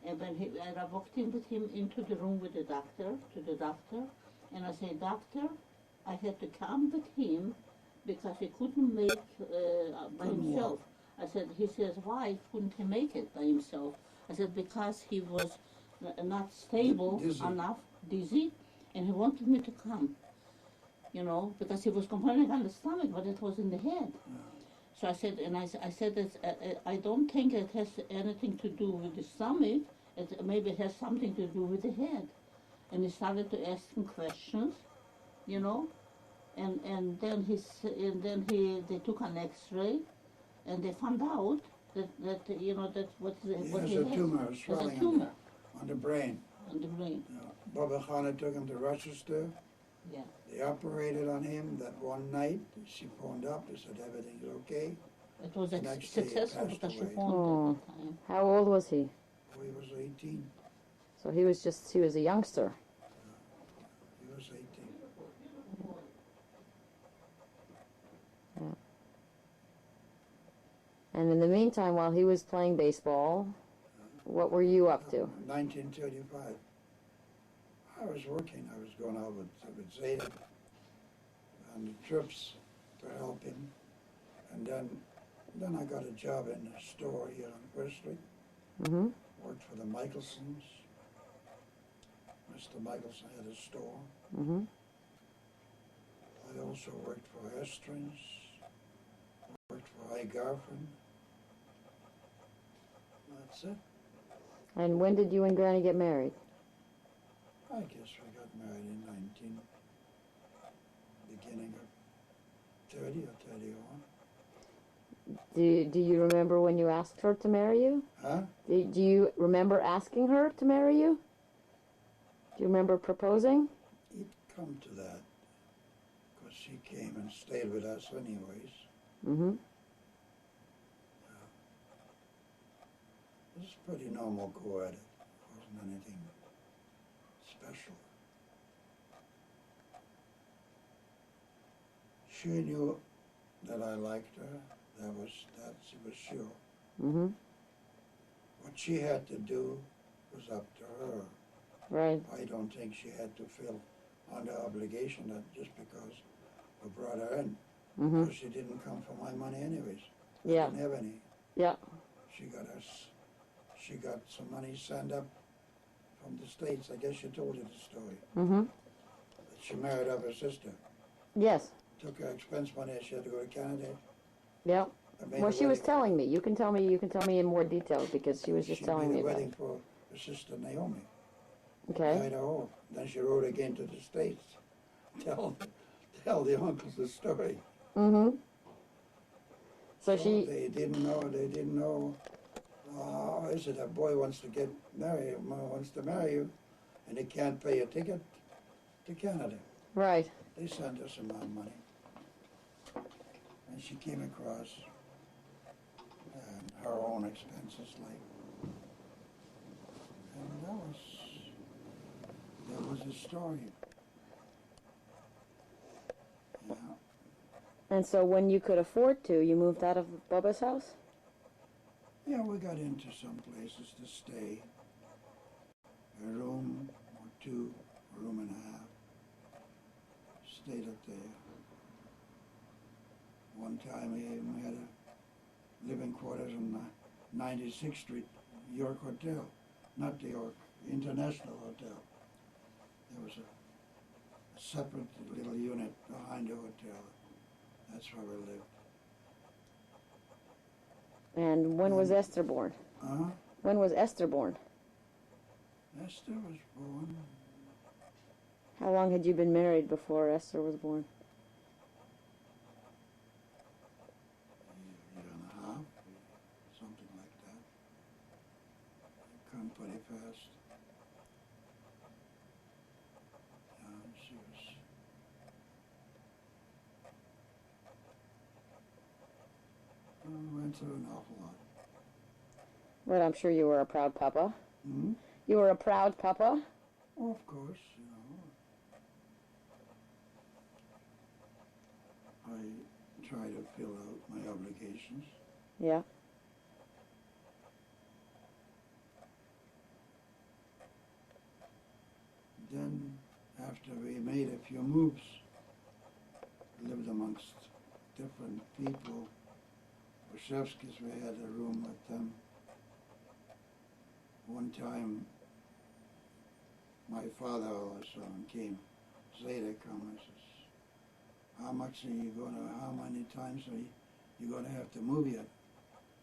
Speaker 2: And I walked in with him into the room with the doctor, and I said, doctor, I had to come with him because he couldn't make by himself. I said, he says, why couldn't he make it by himself? I said, because he was not stable enough, dizzy, and he wanted me to come, because he was complaining on the stomach, but it was in the head. So I said, and I said, I don't think it has anything to do with the stomach. Maybe it has something to do with the head. And he started to ask him questions, and then they took an X-ray, and they found out that what he
Speaker 3: There's
Speaker 2: has.
Speaker 3: a tumor,
Speaker 2: There's a
Speaker 3: swelling
Speaker 2: tumor
Speaker 3: on the brain.
Speaker 2: on the brain.
Speaker 3: Baba Khana took him to Rochester.
Speaker 2: Yeah.
Speaker 3: They operated on him that one night. She phoned up. They said everything's okay.
Speaker 2: It was
Speaker 3: Next day he
Speaker 2: successful
Speaker 3: passed
Speaker 2: because she
Speaker 3: away.
Speaker 2: phoned
Speaker 1: Oh.
Speaker 2: at the time.
Speaker 1: How old was he?
Speaker 3: He was 18.
Speaker 1: So he was a youngster.
Speaker 3: He was 18.
Speaker 1: And in the meantime, while he was playing baseball, what were you up to?
Speaker 3: 1935. I was working. I was going out with Zeta on the trips to help him. And then I got a job in a store here on First Street.
Speaker 1: Mm-hmm.
Speaker 3: Worked for the Michelsons. Mr. Michelson had a store.
Speaker 1: Mm-hmm.
Speaker 3: I also worked for Estrins. Worked for Garfin. That's it.
Speaker 1: And when did you and Granny get married?
Speaker 3: I guess we got married in beginning of 30 or 31.
Speaker 1: Do you remember when you asked her to marry you?
Speaker 3: Huh?
Speaker 1: Do you remember asking her to marry you? Do you remember proposing?
Speaker 3: He'd come to that, because she came and stayed with us anyways.
Speaker 1: Mm-hmm.
Speaker 3: It was pretty normal go at it. Wasn't anything special. She knew that I liked her. That she was sure.
Speaker 1: Mm-hmm.
Speaker 3: What she had to do was up to her.
Speaker 1: Right.
Speaker 3: I don't think she had to feel under obligation that just because I brought her in.
Speaker 1: Mm-hmm.
Speaker 3: Because she didn't come for my money anyways.
Speaker 1: Yeah.
Speaker 3: I didn't have any.
Speaker 1: Yeah.
Speaker 3: She got some money sent up from the States. I guess she told you the story.
Speaker 1: Mm-hmm.
Speaker 3: She married up her sister.
Speaker 1: Yes.
Speaker 3: Took her expense money. She had to go to Canada.
Speaker 1: Yeah.
Speaker 3: I made
Speaker 1: Well,
Speaker 3: a
Speaker 1: she was
Speaker 3: wedding-
Speaker 1: telling me. You can tell me in more detail because she was just telling me
Speaker 3: She made a
Speaker 1: about
Speaker 3: wedding
Speaker 1: it.
Speaker 3: for her sister Naomi.
Speaker 1: Okay.
Speaker 3: Idaho. Then she rode again to the States. Tell the uncles the story.
Speaker 1: Mm-hmm. So she.
Speaker 3: They didn't know. Is it a boy wants to get married, wants to marry you, and he can't pay a ticket to Canada.
Speaker 1: Right.
Speaker 3: They sent her some money, and she came across and her own expenses, like, and that was the story. Yeah.
Speaker 1: And so when you could afford to, you moved out of Bubba's house?
Speaker 3: Yeah, we got into some places to stay. A room or two, a room and a half. Stayed up there. One time we even had a living quarters on 96th Street, York Hotel. Not the York, International Hotel. There was a separate little unit behind the hotel. That's where we lived.
Speaker 1: And when was Esther born?
Speaker 3: Huh?
Speaker 1: When was Esther born?
Speaker 3: Esther was born.
Speaker 1: How long had you been married before Esther was born?
Speaker 3: A year and a half, something like that. Come pretty fast. She was. Went through an awful lot.
Speaker 1: Well, I'm sure you were a proud papa.
Speaker 3: Hmm?
Speaker 1: You were a proud papa?
Speaker 3: Oh, of course, I try to fill out my obligations.
Speaker 1: Yeah.
Speaker 3: after we made a few moves, lived amongst different people. Wachowskis, we had a room with them. One time, my father also came. Zeta come and says, how many times are you going to have to move yet?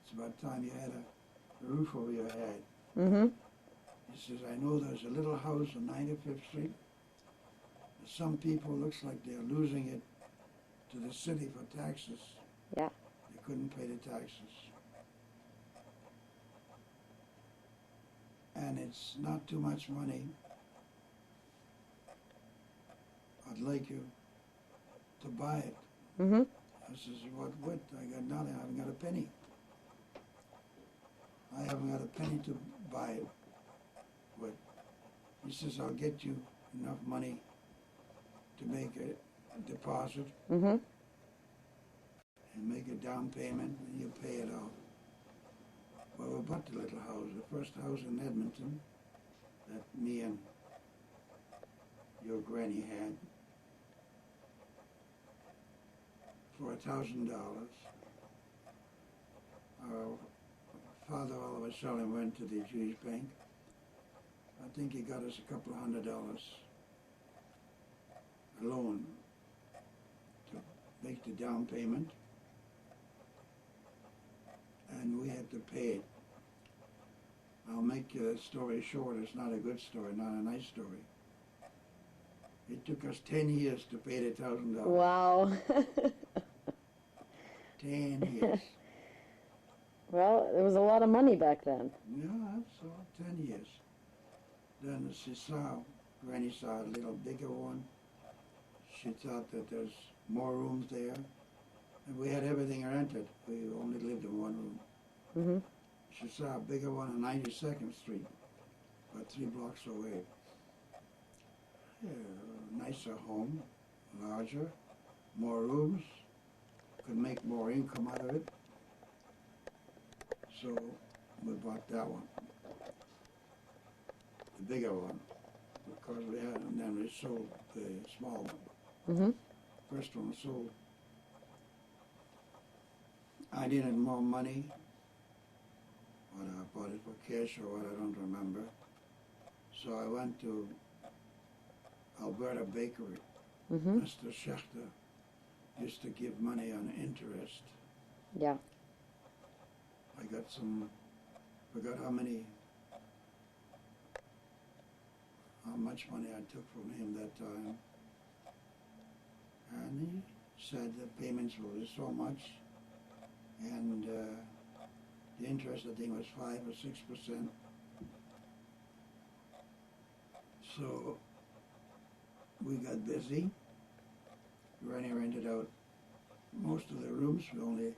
Speaker 3: It's about time you had a roof over your head.
Speaker 1: Mm-hmm.
Speaker 3: He says, I know there's a little house on 95th Street. Some people, looks like they're losing it to the city for taxes.
Speaker 1: Yeah.
Speaker 3: They couldn't pay the taxes. And it's not too much money. I'd like you to buy it.
Speaker 1: Mm-hmm.
Speaker 3: I says, what with? I got nothing. I haven't got a penny. I haven't got a penny to buy it with. He says, I'll get you enough money to make a deposit
Speaker 1: Mm-hmm.
Speaker 3: and make a down payment, and you pay it off. Well, we bought the little house, the first house in Edmonton that me and your granny had for $1,000. Our father all of a sudden went to the Jewish bank. I think he got us a couple of $100 loan to make the down payment, and we had to pay it. I'll make the story short. It's not a good story, not a nice story. It took us 10 years to pay the $1,000.
Speaker 1: Wow.
Speaker 3: 10 years.
Speaker 1: Well, it was a lot of money back then.
Speaker 3: Yeah, that's all, 10 years. Then she saw, Granny saw a little bigger one. She thought that there's more rooms there. And we had everything rented. We only lived in one room.
Speaker 1: Mm-hmm.
Speaker 3: She saw a bigger one on 92nd Street, about 3 blocks away. Yeah, nicer home, larger, more rooms, could make more income out of it. So we bought that one, the bigger one, because we had, and then we sold the small one.
Speaker 1: Mm-hmm.
Speaker 3: First one sold. I needed more money. Whether I bought it for cash or what, I don't remember. So I went to Alberta Bakery.
Speaker 1: Mm-hmm.
Speaker 3: Mr. Schechter used to give money on interest.
Speaker 1: Yeah.
Speaker 3: I got some, forgot how much money I took from him that time. And he said the payments were so much, and the interest, I think, was 5 or 6%. So we got busy. Granny rented out most of the rooms. We only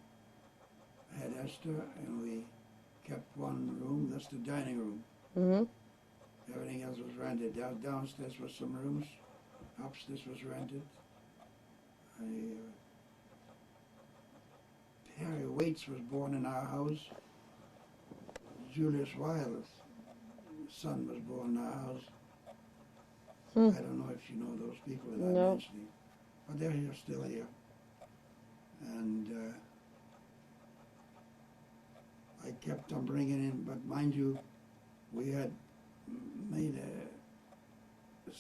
Speaker 3: had Esther, and we kept one room. That's the dining room.
Speaker 1: Mm-hmm.
Speaker 3: Everything else was rented. Downstairs was some rooms. Upstairs was rented. Harry Waits was born in our house. Julius Wilder's son was born in our house.
Speaker 1: Hmm.
Speaker 3: I don't know if you know those people that
Speaker 1: No.
Speaker 3: I'm mentioning, but they're here, still here. And I kept on bringing in, but mind you, we had made a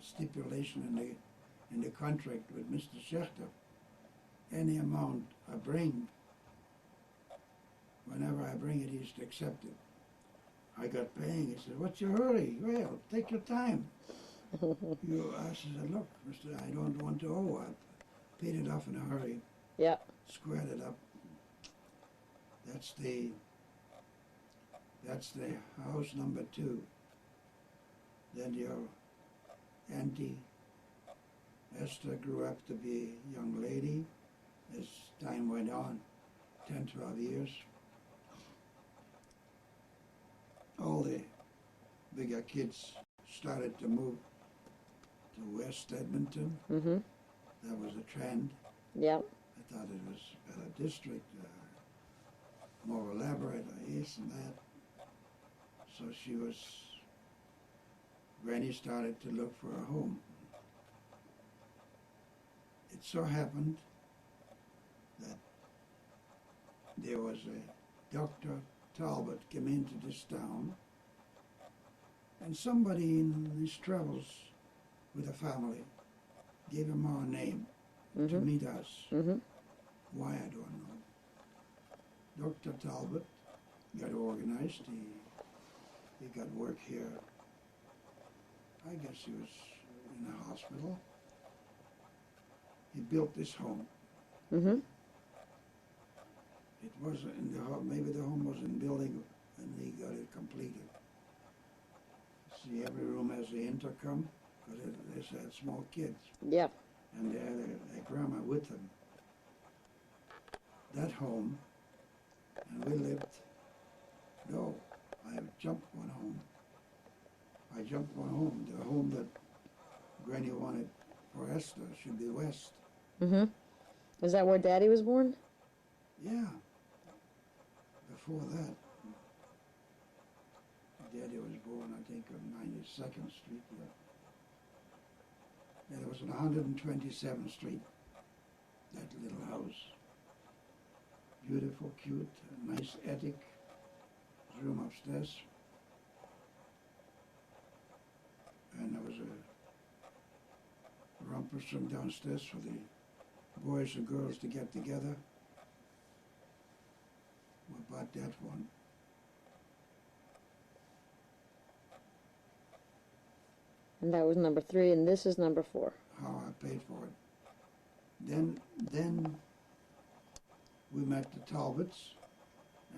Speaker 3: stipulation in the contract with Mr. Schechter. Any amount I bring, whenever I bring it, he's to accept it. I got paying. He said, "What's your hurry? Well, take your time." I said, "Look, mister, I don't want to owe. I paid it off in a hurry.
Speaker 1: Yeah.
Speaker 3: Squared it up. That's the house number 2. Then your Auntie Esther grew up to be a young lady as time went on, 10, 12 years. All the bigger kids started to move to West Edmonton.
Speaker 1: Mm-hmm.
Speaker 3: That was a trend.
Speaker 1: Yeah.
Speaker 3: I thought it was a better district, more elaborate, this and that. So Granny started to look for a home. it so happened that there was a Dr. Talbot came into this town, and somebody in his travels with a family gave him our name to meet us.
Speaker 1: Mm-hmm.
Speaker 3: Why, I don't know. Dr. Talbot got organized. He got work here. I guess he was in a hospital. He built this home.
Speaker 1: Mm-hmm.
Speaker 3: It was in the home, maybe the home was in building and he got it completed. See, every room has the intercom because they had small kids.
Speaker 1: Yeah.
Speaker 3: And they had a grandma with them. That home, and we lived, no, I jumped one home. The home that Granny wanted for Esther should be west.
Speaker 1: Mm-hmm. Is that where Daddy was born?
Speaker 3: Yeah. Before that, Daddy was born, I think, on 92nd Street. Yeah. And it was on 127th Street, that little house. Beautiful, cute, nice attic, room upstairs. And there was a rumpus room downstairs for the boys and girls to get together. We bought that one.
Speaker 1: And that was number 3, and this is number 4.
Speaker 3: How I paid for it. Then we met the Talbots,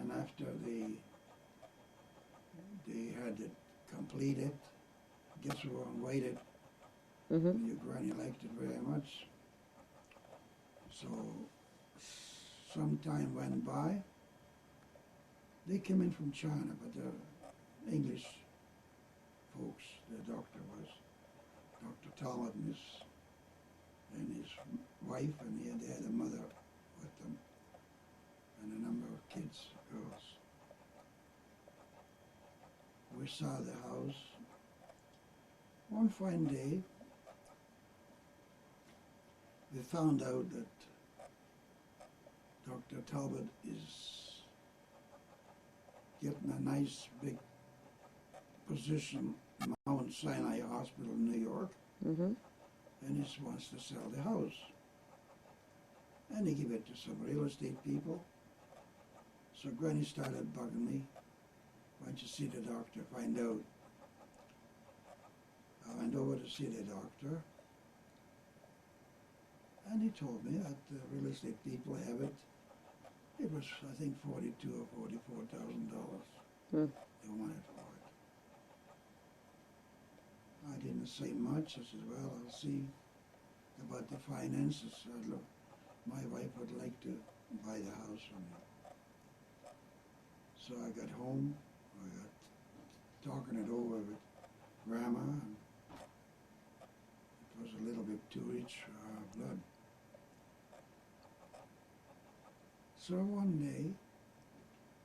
Speaker 3: and after they had it completed, guess we waited.
Speaker 1: Mm-hmm.
Speaker 3: Your granny liked it very much. So some time went by. They came in from China, but they're English folks. The doctor was Dr. Talbot and his wife, and they had a mother with them, and a number of kids, girls. We saw the house. One fine day, we found out that Dr. Talbot is getting a nice big position in Mount Sinai Hospital in New York,
Speaker 1: Mm-hmm.
Speaker 3: and he wants to sell the house. And he gave it to some real estate people. So Granny started bugging me. Why don't you see the doctor, find out? I went over to see the doctor, and he told me that the real estate people have it. It was, I think, $42,000 or $44,000
Speaker 1: Mm.
Speaker 3: they wanted for it. I didn't say much. I said, well, I'll see about the finances. Look, my wife would like to buy the house from me. So I got home. I got talking it over with Grandma. And it was a little bit too rich for our blood. So one day,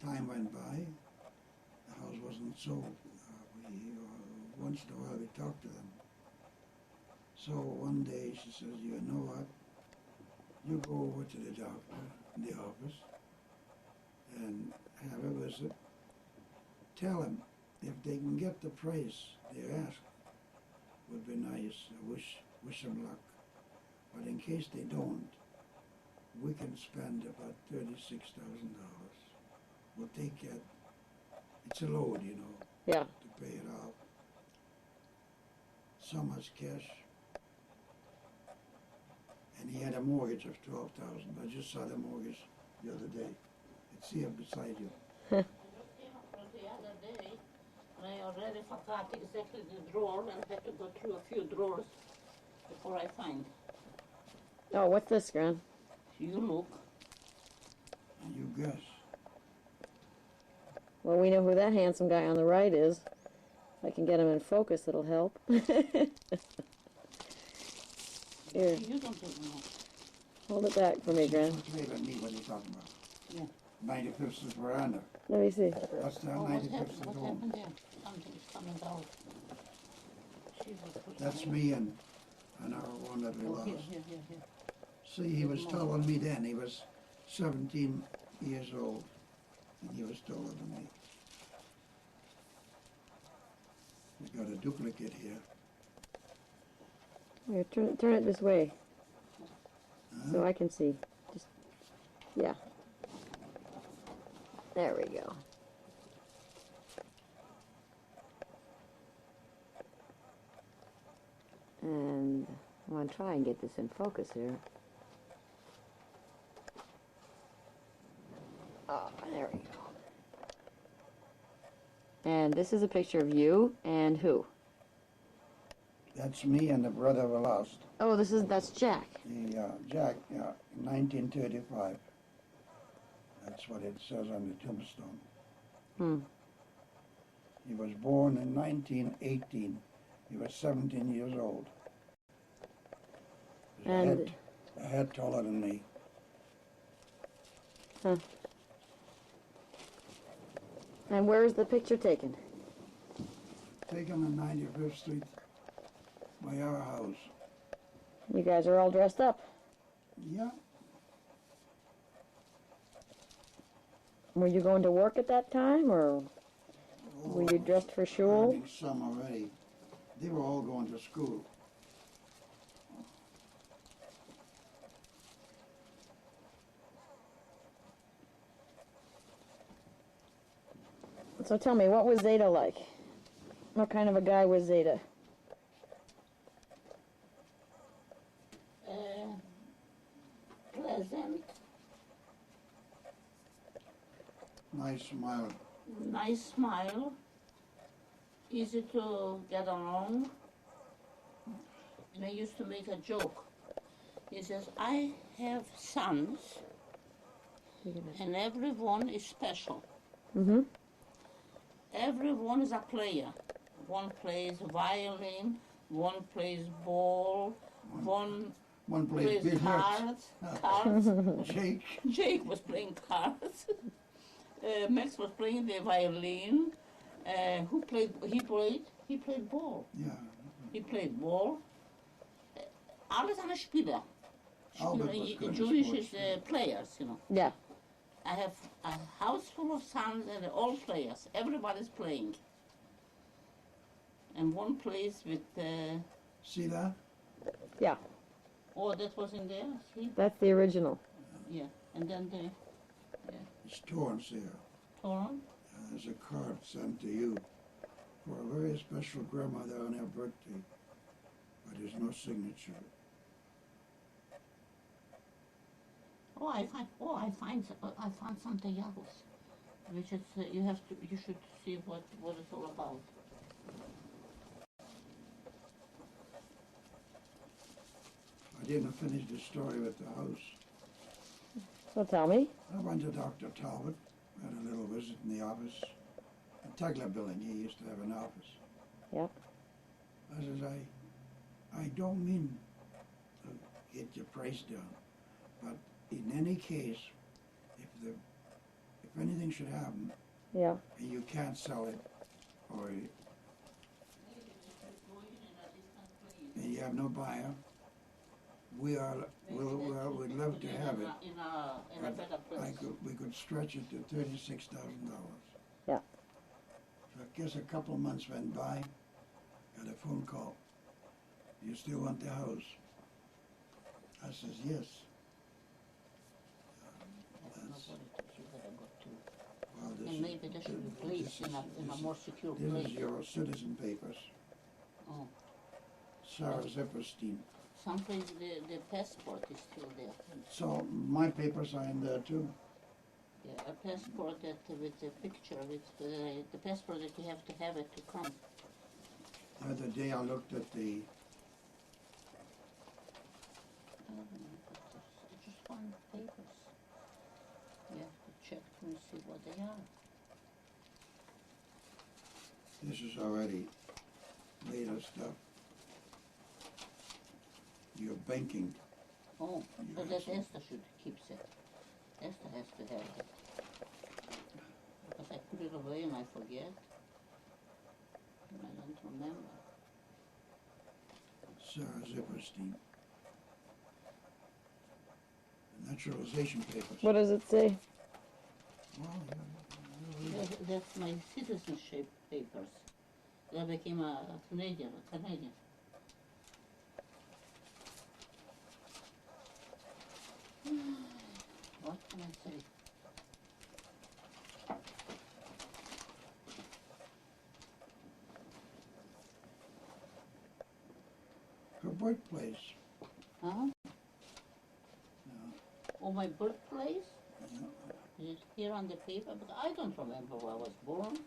Speaker 3: time went by. The house wasn't sold. Once in a while we talked to them. So one day she says, you know what? You go over to the doctor in the office and have a visit. Tell him if they can get the price they ask, would be nice. I wish them luck. But in case they don't, we can spend about $36,000. We'll take it. It's a load, you know,
Speaker 1: Yeah.
Speaker 3: to pay it off. So much cash. And he had a mortgage of $12,000. I just saw the mortgage the other day. It's here beside you.
Speaker 2: I just came across the other day, and I already forgot exactly the drawer and had to go through a few drawers before I find.
Speaker 1: Oh, what's this, Gran?
Speaker 2: You look.
Speaker 3: And you guess.
Speaker 1: Well, we know who that handsome guy on the right is. If I can get him in focus, it'll help. Here,
Speaker 2: You don't even know.
Speaker 1: hold it back for me, Gran.
Speaker 3: What's made of me? What are you talking about?
Speaker 2: Yeah.
Speaker 3: 95th veranda.
Speaker 1: Let me see.
Speaker 3: That's the
Speaker 2: Oh,
Speaker 3: 95th
Speaker 2: what
Speaker 3: home.
Speaker 2: happened there? Something's coming out. Jesus, what's
Speaker 3: That's
Speaker 2: going
Speaker 3: me and our one that we
Speaker 2: on?
Speaker 3: lost.
Speaker 2: Here.
Speaker 3: See, he was taller than me then. He was 17 years old, and he was taller than me. We got a duplicate here.
Speaker 1: Here, turn it this way so I can see. Just, yeah. There we go. And I'm going to try and get this in focus here. Oh, there we go. And this is a picture of you and who?
Speaker 3: That's me and the brother we lost.
Speaker 1: Oh, that's Jack.
Speaker 3: Jack, 1935. That's what it says on the tombstone.
Speaker 1: Hmm.
Speaker 3: He was born in 1918. He was 17 years old. He was
Speaker 1: And
Speaker 3: a head taller than me.
Speaker 1: huh. And where is the picture taken?
Speaker 3: Taken on 95th Street by our house.
Speaker 1: You guys are all dressed up.
Speaker 3: Yeah,
Speaker 1: Were you going to work at that time, or were you dressed for shul?
Speaker 3: earning some already. They were all going to school.
Speaker 1: So tell me, what was Zeta like? What kind of a guy was Zeta?
Speaker 2: Pleasant,
Speaker 3: Nice smile.
Speaker 2: nice smile, easy to get along. And I used to make a joke. He says, I have sons, and everyone is special.
Speaker 1: Mm-hmm.
Speaker 2: Everyone is a player. One plays violin, one plays ball, one
Speaker 3: One plays
Speaker 2: plays
Speaker 3: billiards.
Speaker 2: cards.
Speaker 3: Jake.
Speaker 2: Jake was playing cards. Max was playing the violin. Who played? He played ball.
Speaker 3: Yeah.
Speaker 2: He played ball. Alle seine Spieler.
Speaker 3: Albert was good at
Speaker 2: Jewish
Speaker 3: sports,
Speaker 2: is players, you know.
Speaker 1: Yeah.
Speaker 2: I have a house full of sons and they're all players. Everybody's playing. And one plays with.
Speaker 3: See that?
Speaker 1: Yeah.
Speaker 2: Oh, that was in there. See?
Speaker 1: That's the original.
Speaker 2: Yeah. And then the
Speaker 3: It's torn there.
Speaker 2: torn.
Speaker 3: There's a card sent to you for a very special grandmother on her birthday, but there's no signature.
Speaker 2: I find something else, which is you should see what it's all about.
Speaker 3: I didn't finish the story with the house.
Speaker 1: So tell me.
Speaker 3: I went to Dr. Talbot, had a little visit in the office. In Tegla building, he used to have an office.
Speaker 1: Yeah.
Speaker 3: I says, I don't mean to get your price down, but in any case, if anything should happen
Speaker 1: Yeah.
Speaker 3: and you can't sell it, or and you have no buyer, we'd love to have it.
Speaker 2: In a better place.
Speaker 3: We could stretch it to $36,000.
Speaker 1: Yeah.
Speaker 3: So I guess a couple of months went by, got a phone call. You still want the house? I says, yes. Well, this
Speaker 2: And
Speaker 3: is-
Speaker 2: maybe they should be placed in a more secure
Speaker 3: This
Speaker 2: place.
Speaker 3: is your citizen papers.
Speaker 2: Oh.
Speaker 3: Sarah Zipperstein.
Speaker 2: Someplace the passport is still there.
Speaker 3: So my papers are in there too.
Speaker 2: Yeah, a passport that with the picture, with the passport that you have to have it to come.
Speaker 3: The other day I looked at the,
Speaker 2: I just find papers. You have to check and see what they are.
Speaker 3: this is already later stuff. Your banking.
Speaker 2: Oh,
Speaker 3: You
Speaker 2: but
Speaker 3: have
Speaker 2: that
Speaker 3: some-
Speaker 2: Esther should keep it. Esther has to have it. Because I put it away and I forget. And I don't remember.
Speaker 3: Sarah Zipperstein. naturalization papers.
Speaker 1: What does it say?
Speaker 3: Well,
Speaker 2: That's my citizenship papers. I became a Canadian. What can I say?
Speaker 3: her birthplace.
Speaker 2: Huh?
Speaker 3: Yeah.
Speaker 2: Oh, my birthplace?
Speaker 3: Yeah.
Speaker 2: Is it here on the paper? But I don't remember where I was born.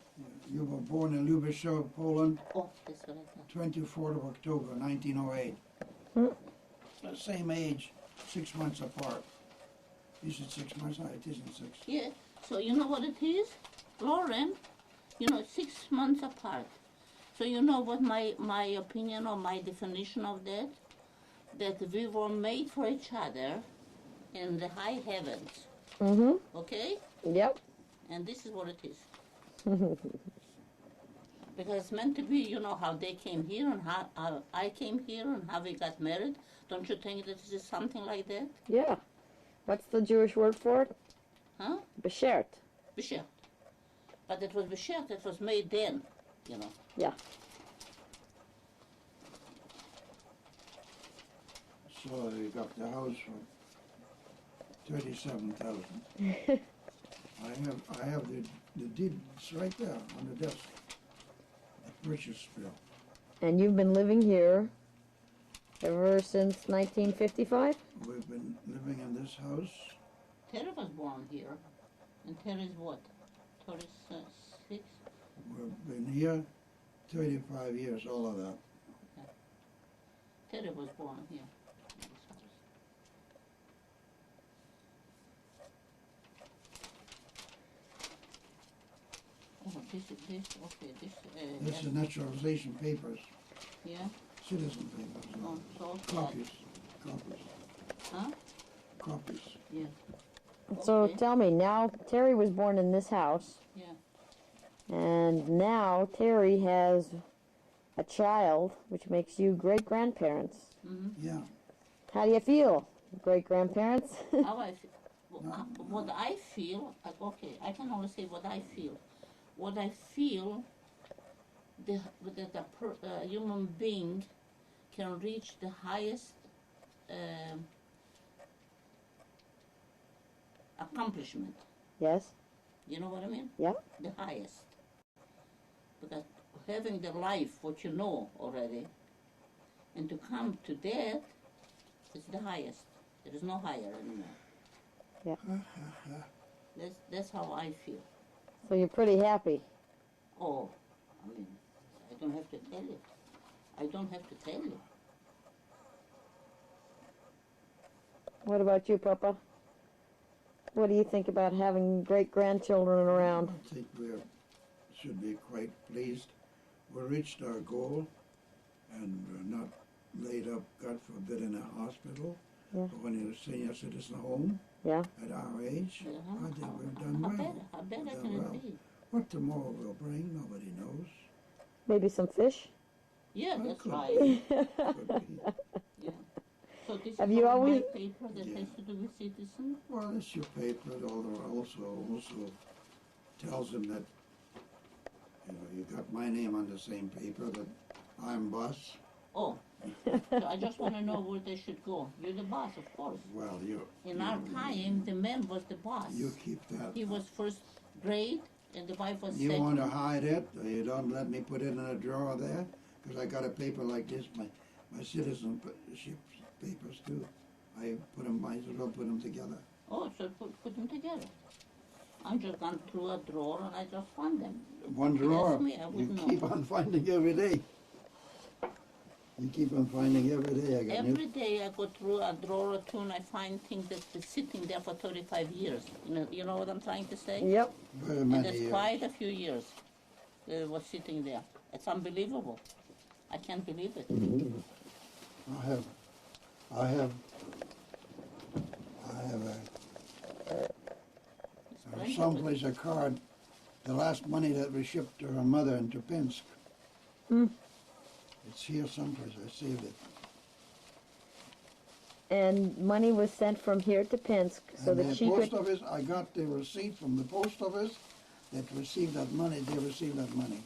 Speaker 3: You were born in Lubuszow, Poland,
Speaker 2: Oh, that's what I thought.
Speaker 3: 24th of October, 1908. The same age, 6 months apart. You said 6 months? No, it isn't 6.
Speaker 2: Yeah, so you know what it is? Lauren, 6 months apart. So you know what my opinion or my definition of that? That we were made for each other in the high heavens.
Speaker 1: Mm-hmm.
Speaker 2: Okay?
Speaker 1: Yep.
Speaker 2: And this is what it is. Because it's meant to be, how they came here and how I came here and how we got married. Don't you think that this is something like that?
Speaker 1: Yeah. What's the Jewish word for it?
Speaker 2: Huh?
Speaker 1: Beshert.
Speaker 2: Beshert. But it was Beshert, it was made then,
Speaker 1: Yeah.
Speaker 3: So you got the house for 37,000. I have the deeds right there on the desk. The purchase bill.
Speaker 1: And you've been living here ever since 1955?
Speaker 3: We've been living in this house.
Speaker 2: Terry was born here. And Terry's what? 36?
Speaker 3: We've been here 35 years, all of that.
Speaker 2: Terry was born here. In this house. Oh,
Speaker 3: This is naturalization papers,
Speaker 2: yeah.
Speaker 3: citizen papers.
Speaker 2: Oh, so
Speaker 3: Copies.
Speaker 2: Huh?
Speaker 3: Copies.
Speaker 2: Yeah.
Speaker 1: So
Speaker 2: Okay.
Speaker 1: tell me, now Terry was born in this house.
Speaker 2: Yeah.
Speaker 1: And now Terry has a child, which makes you great-grandparents.
Speaker 2: Mm-hmm.
Speaker 3: Yeah.
Speaker 1: How do you feel, great-grandparents?
Speaker 2: How I feel? What I feel, okay, I can only say what I feel. What I feel, that a human being can reach the highest accomplishment.
Speaker 1: Yes?
Speaker 2: You know what I mean?
Speaker 1: Yeah.
Speaker 2: The highest. Because having the life, what you know already, and to come to that, is the highest. There is no higher anymore.
Speaker 1: Yeah.
Speaker 2: That's how I feel.
Speaker 1: So you're pretty happy.
Speaker 2: Oh, I mean, I don't have to tell you. I don't have to tell you.
Speaker 1: What about you, Papa? What do you think about having great-grandchildren around?
Speaker 3: I think we should be quite pleased. We reached our goal, and we're not laid up, God forbid, in a hospital.
Speaker 1: Yeah.
Speaker 3: But when you're a senior citizen home,
Speaker 1: Yeah.
Speaker 3: at our age,
Speaker 2: Yeah,
Speaker 3: I think we've done well.
Speaker 2: How better
Speaker 3: We've
Speaker 2: can
Speaker 3: done well.
Speaker 2: it be?
Speaker 3: What tomorrow will bring, nobody knows.
Speaker 1: Maybe some fish?
Speaker 2: Yeah,
Speaker 3: Well,
Speaker 2: that's
Speaker 3: could
Speaker 2: right.
Speaker 3: be. Could be.
Speaker 2: Yeah. So this
Speaker 1: Have
Speaker 2: is
Speaker 1: you
Speaker 2: all
Speaker 1: always-
Speaker 2: my paper that
Speaker 3: Yeah.
Speaker 2: has to do with citizen?
Speaker 3: Well, it's your paper, although also tells them that, you got my name on the same paper, that I'm boss.
Speaker 2: Oh, so I just want to know where they should go. You're the boss, of course.
Speaker 3: Well,
Speaker 2: In our time, the man was the boss.
Speaker 3: you keep that.
Speaker 2: He was first grade, and the wife was
Speaker 3: You
Speaker 2: second.
Speaker 3: want to hide it, or you don't let me put it in a drawer there? Because I got a paper like this, my citizenship papers too. I might as well put them together.
Speaker 2: Oh, so put them together. I just gone through a drawer and I just found them.
Speaker 3: One drawer,
Speaker 2: me, I
Speaker 3: you
Speaker 2: wouldn't know.
Speaker 3: keep on finding every day. You keep on finding every day. I got new.
Speaker 2: Every day I go through a drawer or two and I find things that's been sitting there for 35 years. You know what I'm trying to say?
Speaker 1: Yep.
Speaker 3: Very
Speaker 2: And
Speaker 3: many
Speaker 2: that's
Speaker 3: years.
Speaker 2: quite a few years that it was sitting there. It's unbelievable. I can't believe it.
Speaker 3: I have a
Speaker 2: It's plenty of it.
Speaker 3: someplace a card, the last money that we shipped to her mother in Tupinsk.
Speaker 1: Hmm.
Speaker 3: It's here someplace, I saved it.
Speaker 1: and money was sent from here to Pinsk so
Speaker 3: And
Speaker 1: that
Speaker 3: the
Speaker 1: she
Speaker 3: post
Speaker 1: could.
Speaker 3: office, I got the receipt from the post office that received that money, they received that money.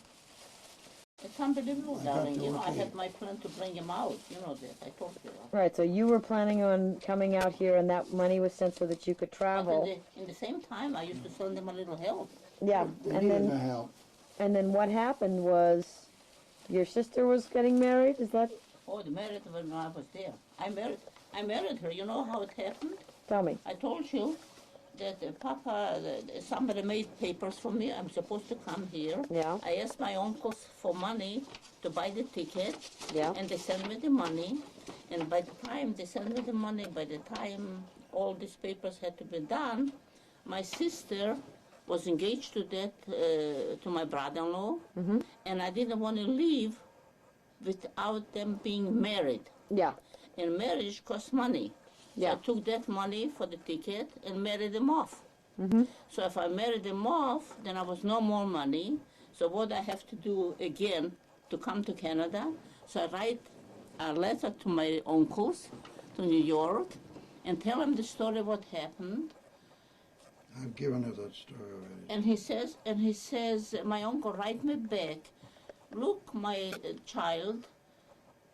Speaker 2: It's unbelievable,
Speaker 3: I got
Speaker 2: darling.
Speaker 3: the
Speaker 2: You know, I
Speaker 3: okay.
Speaker 2: had my plan to bring him out. You know that. I told you that.
Speaker 1: Right, so you were planning on coming out here, and that money was sent so that you could
Speaker 2: But
Speaker 1: travel.
Speaker 2: in the same time, I used to send him a little help.
Speaker 1: Yeah,
Speaker 3: They
Speaker 1: and
Speaker 3: needed
Speaker 1: then
Speaker 3: the help.
Speaker 1: and then what happened was your sister was getting married. Is that?
Speaker 2: Oh, they married when I was there. I married her. You know how it happened?
Speaker 1: Tell me.
Speaker 2: I told you that somebody made papers for me. I'm supposed to come here.
Speaker 1: Yeah.
Speaker 2: I asked my uncles for money to buy the ticket,
Speaker 1: Yeah.
Speaker 2: and they sent me the money. And by the time they sent me the money, by the time all these papers had to be done, my sister was engaged to my brother-in-law, and I didn't want to leave without them being married.
Speaker 1: Yeah.
Speaker 2: And marriage costs money. So
Speaker 1: Yeah.
Speaker 2: I took that money for the ticket and married them off. So if I married them off, then I was no more money. So what I have to do again to come to Canada? So I write a letter to my uncles to New York and tell them the story what happened.
Speaker 3: I've given her that story already.
Speaker 2: And he says, my uncle write me back, look, my child,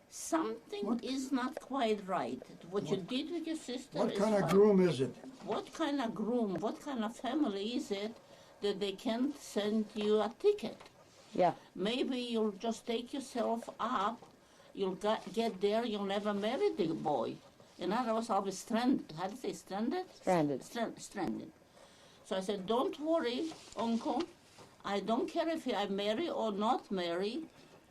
Speaker 2: something
Speaker 3: What-
Speaker 2: is not quite right. What you did with your sister
Speaker 3: What
Speaker 2: is
Speaker 3: kind of
Speaker 2: fine.
Speaker 3: groom is it?
Speaker 2: What kind of groom, what kind of family is it that they can't send you a ticket?
Speaker 1: Yeah.
Speaker 2: Maybe you'll just take yourself up, you'll get there, you'll never marry the boy. In other words, I'll be stranded. How do you say stranded?
Speaker 1: Stranded.
Speaker 2: Stranded. So I said, don't worry, uncle. I don't care if I marry or not marry.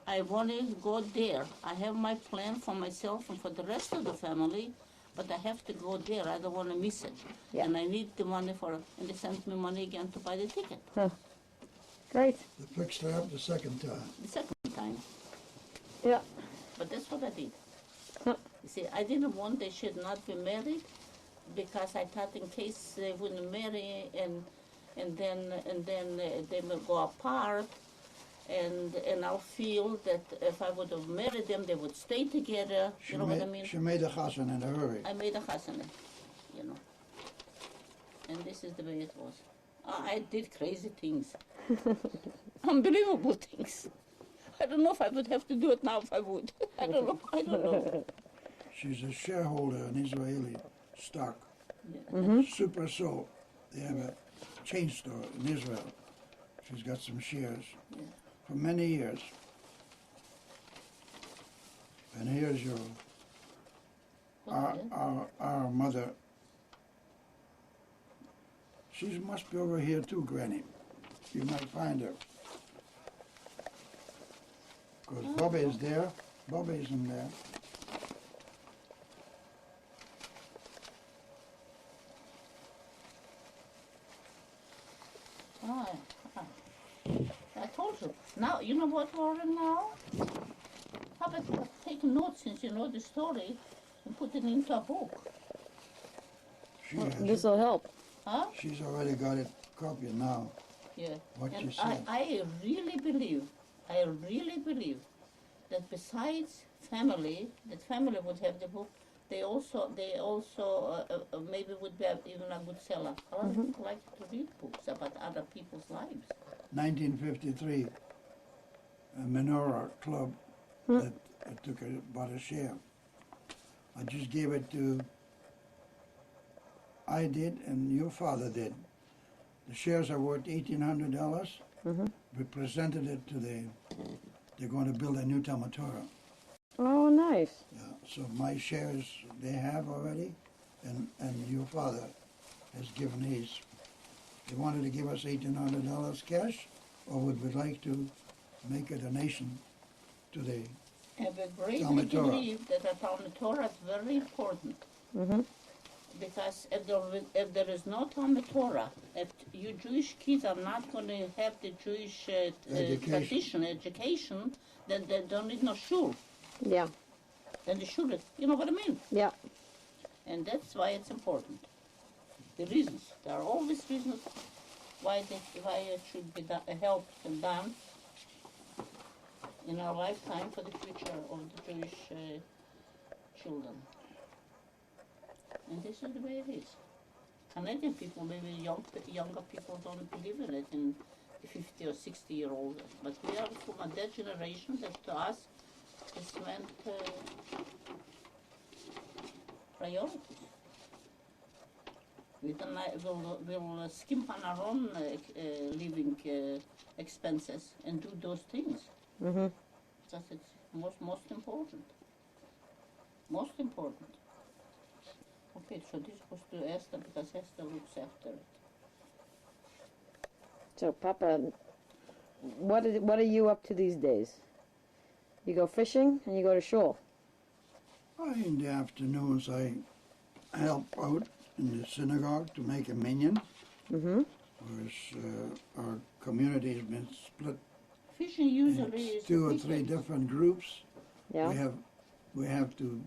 Speaker 2: I want to go there. I have my plan for myself and for the rest of the family, but I have to go there. I don't want to miss it.
Speaker 1: Yeah.
Speaker 2: And I need the money and they sent me money again to buy the ticket.
Speaker 1: Great.
Speaker 3: They fixed her up the second time.
Speaker 2: The second time.
Speaker 1: Yeah.
Speaker 2: But that's what I did.
Speaker 1: Huh.
Speaker 2: You see, I didn't want they should not be married because I thought in case they wouldn't marry and then they will go apart, and I'll feel that if I would have married them, they would stay together. You know what I mean?
Speaker 3: She made a chassan in a hurry.
Speaker 2: I made a chasana, you know. And this is the way it was. I did crazy things. Unbelievable things. I don't know if I would have to do it now if I would. I don't know. I don't know.
Speaker 3: She's a shareholder in Israeli stock.
Speaker 2: Yeah.
Speaker 3: Super Soul. They have a chain store in Israel. She's got some shares for many years. And here's your
Speaker 2: What's that?
Speaker 3: our mother. She must be over here too, Granny. You might find her. Because Bobby is there. Bobby isn't there.
Speaker 2: Ah, ah. I told you. Now, you know what, Warren, now? How about take notes since you know the story and put it into a book?
Speaker 3: She has
Speaker 1: This
Speaker 3: it.
Speaker 1: will help.
Speaker 2: Huh?
Speaker 3: She's already got it copied now.
Speaker 2: Yeah.
Speaker 3: What you
Speaker 2: And
Speaker 3: said.
Speaker 2: I really believe that besides family, that family would have the book, they also maybe would be even a good seller. A lot of people like to read books about other people's lives.
Speaker 3: 1953, a menorah club that bought a share. I just gave it to, I did and your father did. The shares are worth $1,800. We presented it to they're going to build a new Tamatora.
Speaker 1: Oh, nice.
Speaker 3: Yeah, so my shares they have already, and your father has given his. They wanted to give us $1,800 cash, or would we like to make a donation to the
Speaker 2: And we greatly
Speaker 3: Talmud Torah.
Speaker 2: believe that the Talmud Torah is very important. Because if there is no Talmud Torah, if you Jewish kids are not going to have the Jewish tradition, education, then they don't need no shul.
Speaker 1: Yeah.
Speaker 2: Then the shul, you know what I mean?
Speaker 1: Yeah.
Speaker 2: And that's why it's important. The reasons. There are always reasons why it should be helped and done in our lifetime for the future of the Jewish children. And this is the way it is. Canadian people, maybe younger people don't believe in it, in the 50 or 60-year-old. But we are from a dead generation that to us this meant priorities. We'll skimp on our own living expenses and do those things.
Speaker 1: Mm-hmm.
Speaker 2: Because it's most important. Most important. Okay, so this goes to Esther because Esther looks after it.
Speaker 1: So, Papa, what are you up to these days? You go fishing and you go to shul.
Speaker 3: In the afternoons, I help out in the synagogue to make a minyan.
Speaker 1: Mm-hmm.
Speaker 3: Whereas our community has been split
Speaker 2: Fishing usually
Speaker 3: in
Speaker 2: is
Speaker 3: 2 or
Speaker 2: a
Speaker 3: 3
Speaker 2: weekend.
Speaker 3: different groups.
Speaker 1: Yeah.
Speaker 3: We have to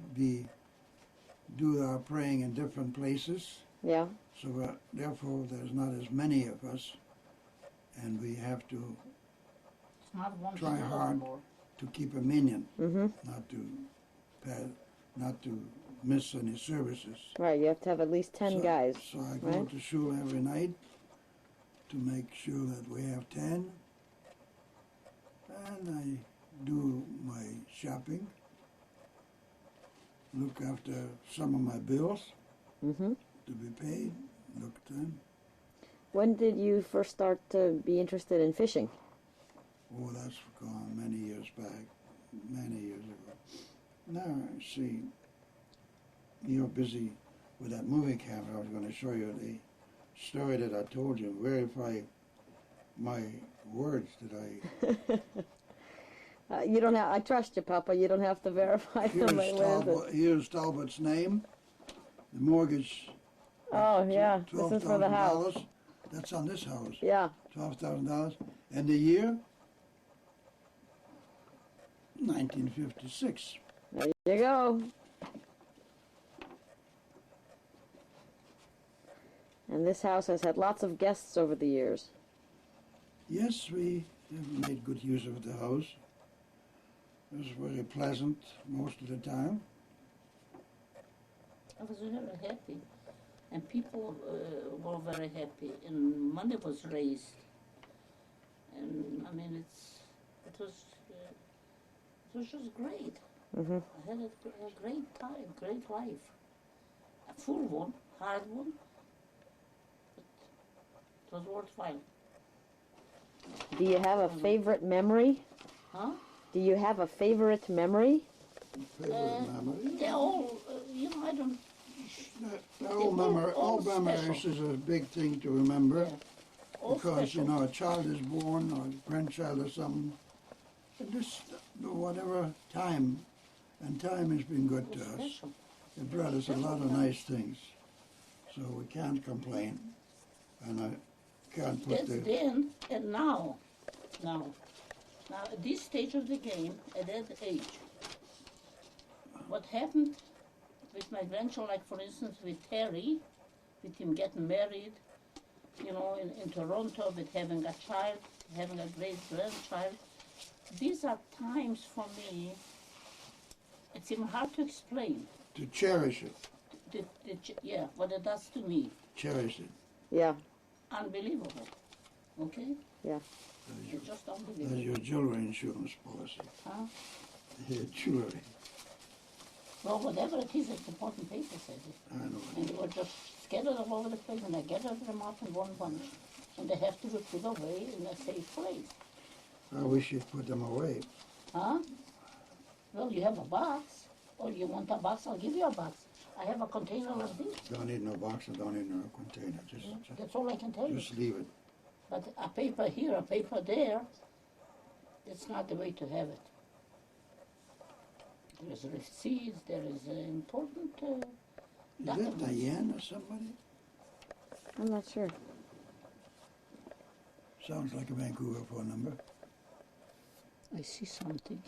Speaker 3: do our praying in different places.
Speaker 1: Yeah.
Speaker 3: So therefore, there's not as many of us, and we have to
Speaker 2: It's not one
Speaker 3: Try
Speaker 2: shul
Speaker 3: hard.
Speaker 2: anymore.
Speaker 3: to keep a minyan,
Speaker 1: Mm-hmm.
Speaker 3: not to miss any services.
Speaker 1: Right. You have to have at least 10 guys.
Speaker 3: So I go
Speaker 1: right?
Speaker 3: to shul every night to make sure that we have 10, and I do my shopping, look after some of my bills
Speaker 1: Mm-hmm.
Speaker 3: to be paid, look at them.
Speaker 1: When did you first start to be interested in fishing?
Speaker 3: Oh, that's gone many years back, many years ago. Now, see, you're busy with that movie camera. I was going to show you the story that I told you, verify my words that I...
Speaker 1: You don't have. I trust you, Papa. You don't have to verify them.
Speaker 3: Here's Talbot's name, the mortgage.
Speaker 1: Oh yeah, this is for the house.
Speaker 3: $12,000. That's on this house,
Speaker 1: Yeah.
Speaker 3: $12,000. And the year? 1956.
Speaker 1: There you go. And this house has had lots of guests over the years.
Speaker 3: Yes, we have made good use of the house. It was very pleasant most of the time.
Speaker 2: I was very happy. And people were very happy. And money was raised. And I mean, it was just great.
Speaker 1: Mm-hmm.
Speaker 2: I had a great time, great life. A full one, hard one, but it was worthwhile.
Speaker 1: Do you have a favorite memory?
Speaker 2: Huh?
Speaker 1: Do you have a favorite memory?
Speaker 3: Favorite memory?
Speaker 2: They're all, I don't.
Speaker 3: All memories
Speaker 2: special.
Speaker 3: is a big thing to remember.
Speaker 2: Yeah. All
Speaker 3: Because,
Speaker 2: special.
Speaker 3: a child is born or a grandchild or something. And just whatever time, and time has been good to
Speaker 2: All
Speaker 3: us.
Speaker 2: special.
Speaker 3: It brought us a lot of nice things. So we can't complain. And I can't put
Speaker 2: That's
Speaker 3: the...
Speaker 2: then and now. Now, at this stage of the game, at that age, what happened with my grandchild, like for instance with Terry, with him getting married, in Toronto, with having a child, having a great grandchild, these are times for me, it's even hard to explain.
Speaker 3: To cherish it.
Speaker 2: What it does to me.
Speaker 3: Cherish it.
Speaker 1: Yeah.
Speaker 2: Unbelievable. Okay?
Speaker 1: Yeah.
Speaker 2: It's just
Speaker 3: That's
Speaker 2: unbelievable.
Speaker 3: your jewelry insurance policy.
Speaker 2: Huh?
Speaker 3: Your jewelry.
Speaker 2: Well, whatever it is, it's important paper says it.
Speaker 3: I know.
Speaker 2: And they were just scattered all over the place, and I gathered them up in one bunch, and they have to be put away in a safe place.
Speaker 3: I wish you'd put them away.
Speaker 2: Huh? Well, you have a box. Or you want a box, I'll give you a box. I have a container of this.
Speaker 3: Don't need no box, I don't need no container.
Speaker 2: That's all I can tell you.
Speaker 3: Just leave it.
Speaker 2: But a paper here, a paper there, that's not the way to have it. There is receipts, there is important
Speaker 3: Is that
Speaker 2: documents.
Speaker 3: Diane or somebody?
Speaker 1: I'm not sure.
Speaker 3: Sounds like a Vancouver phone number.
Speaker 2: I see something.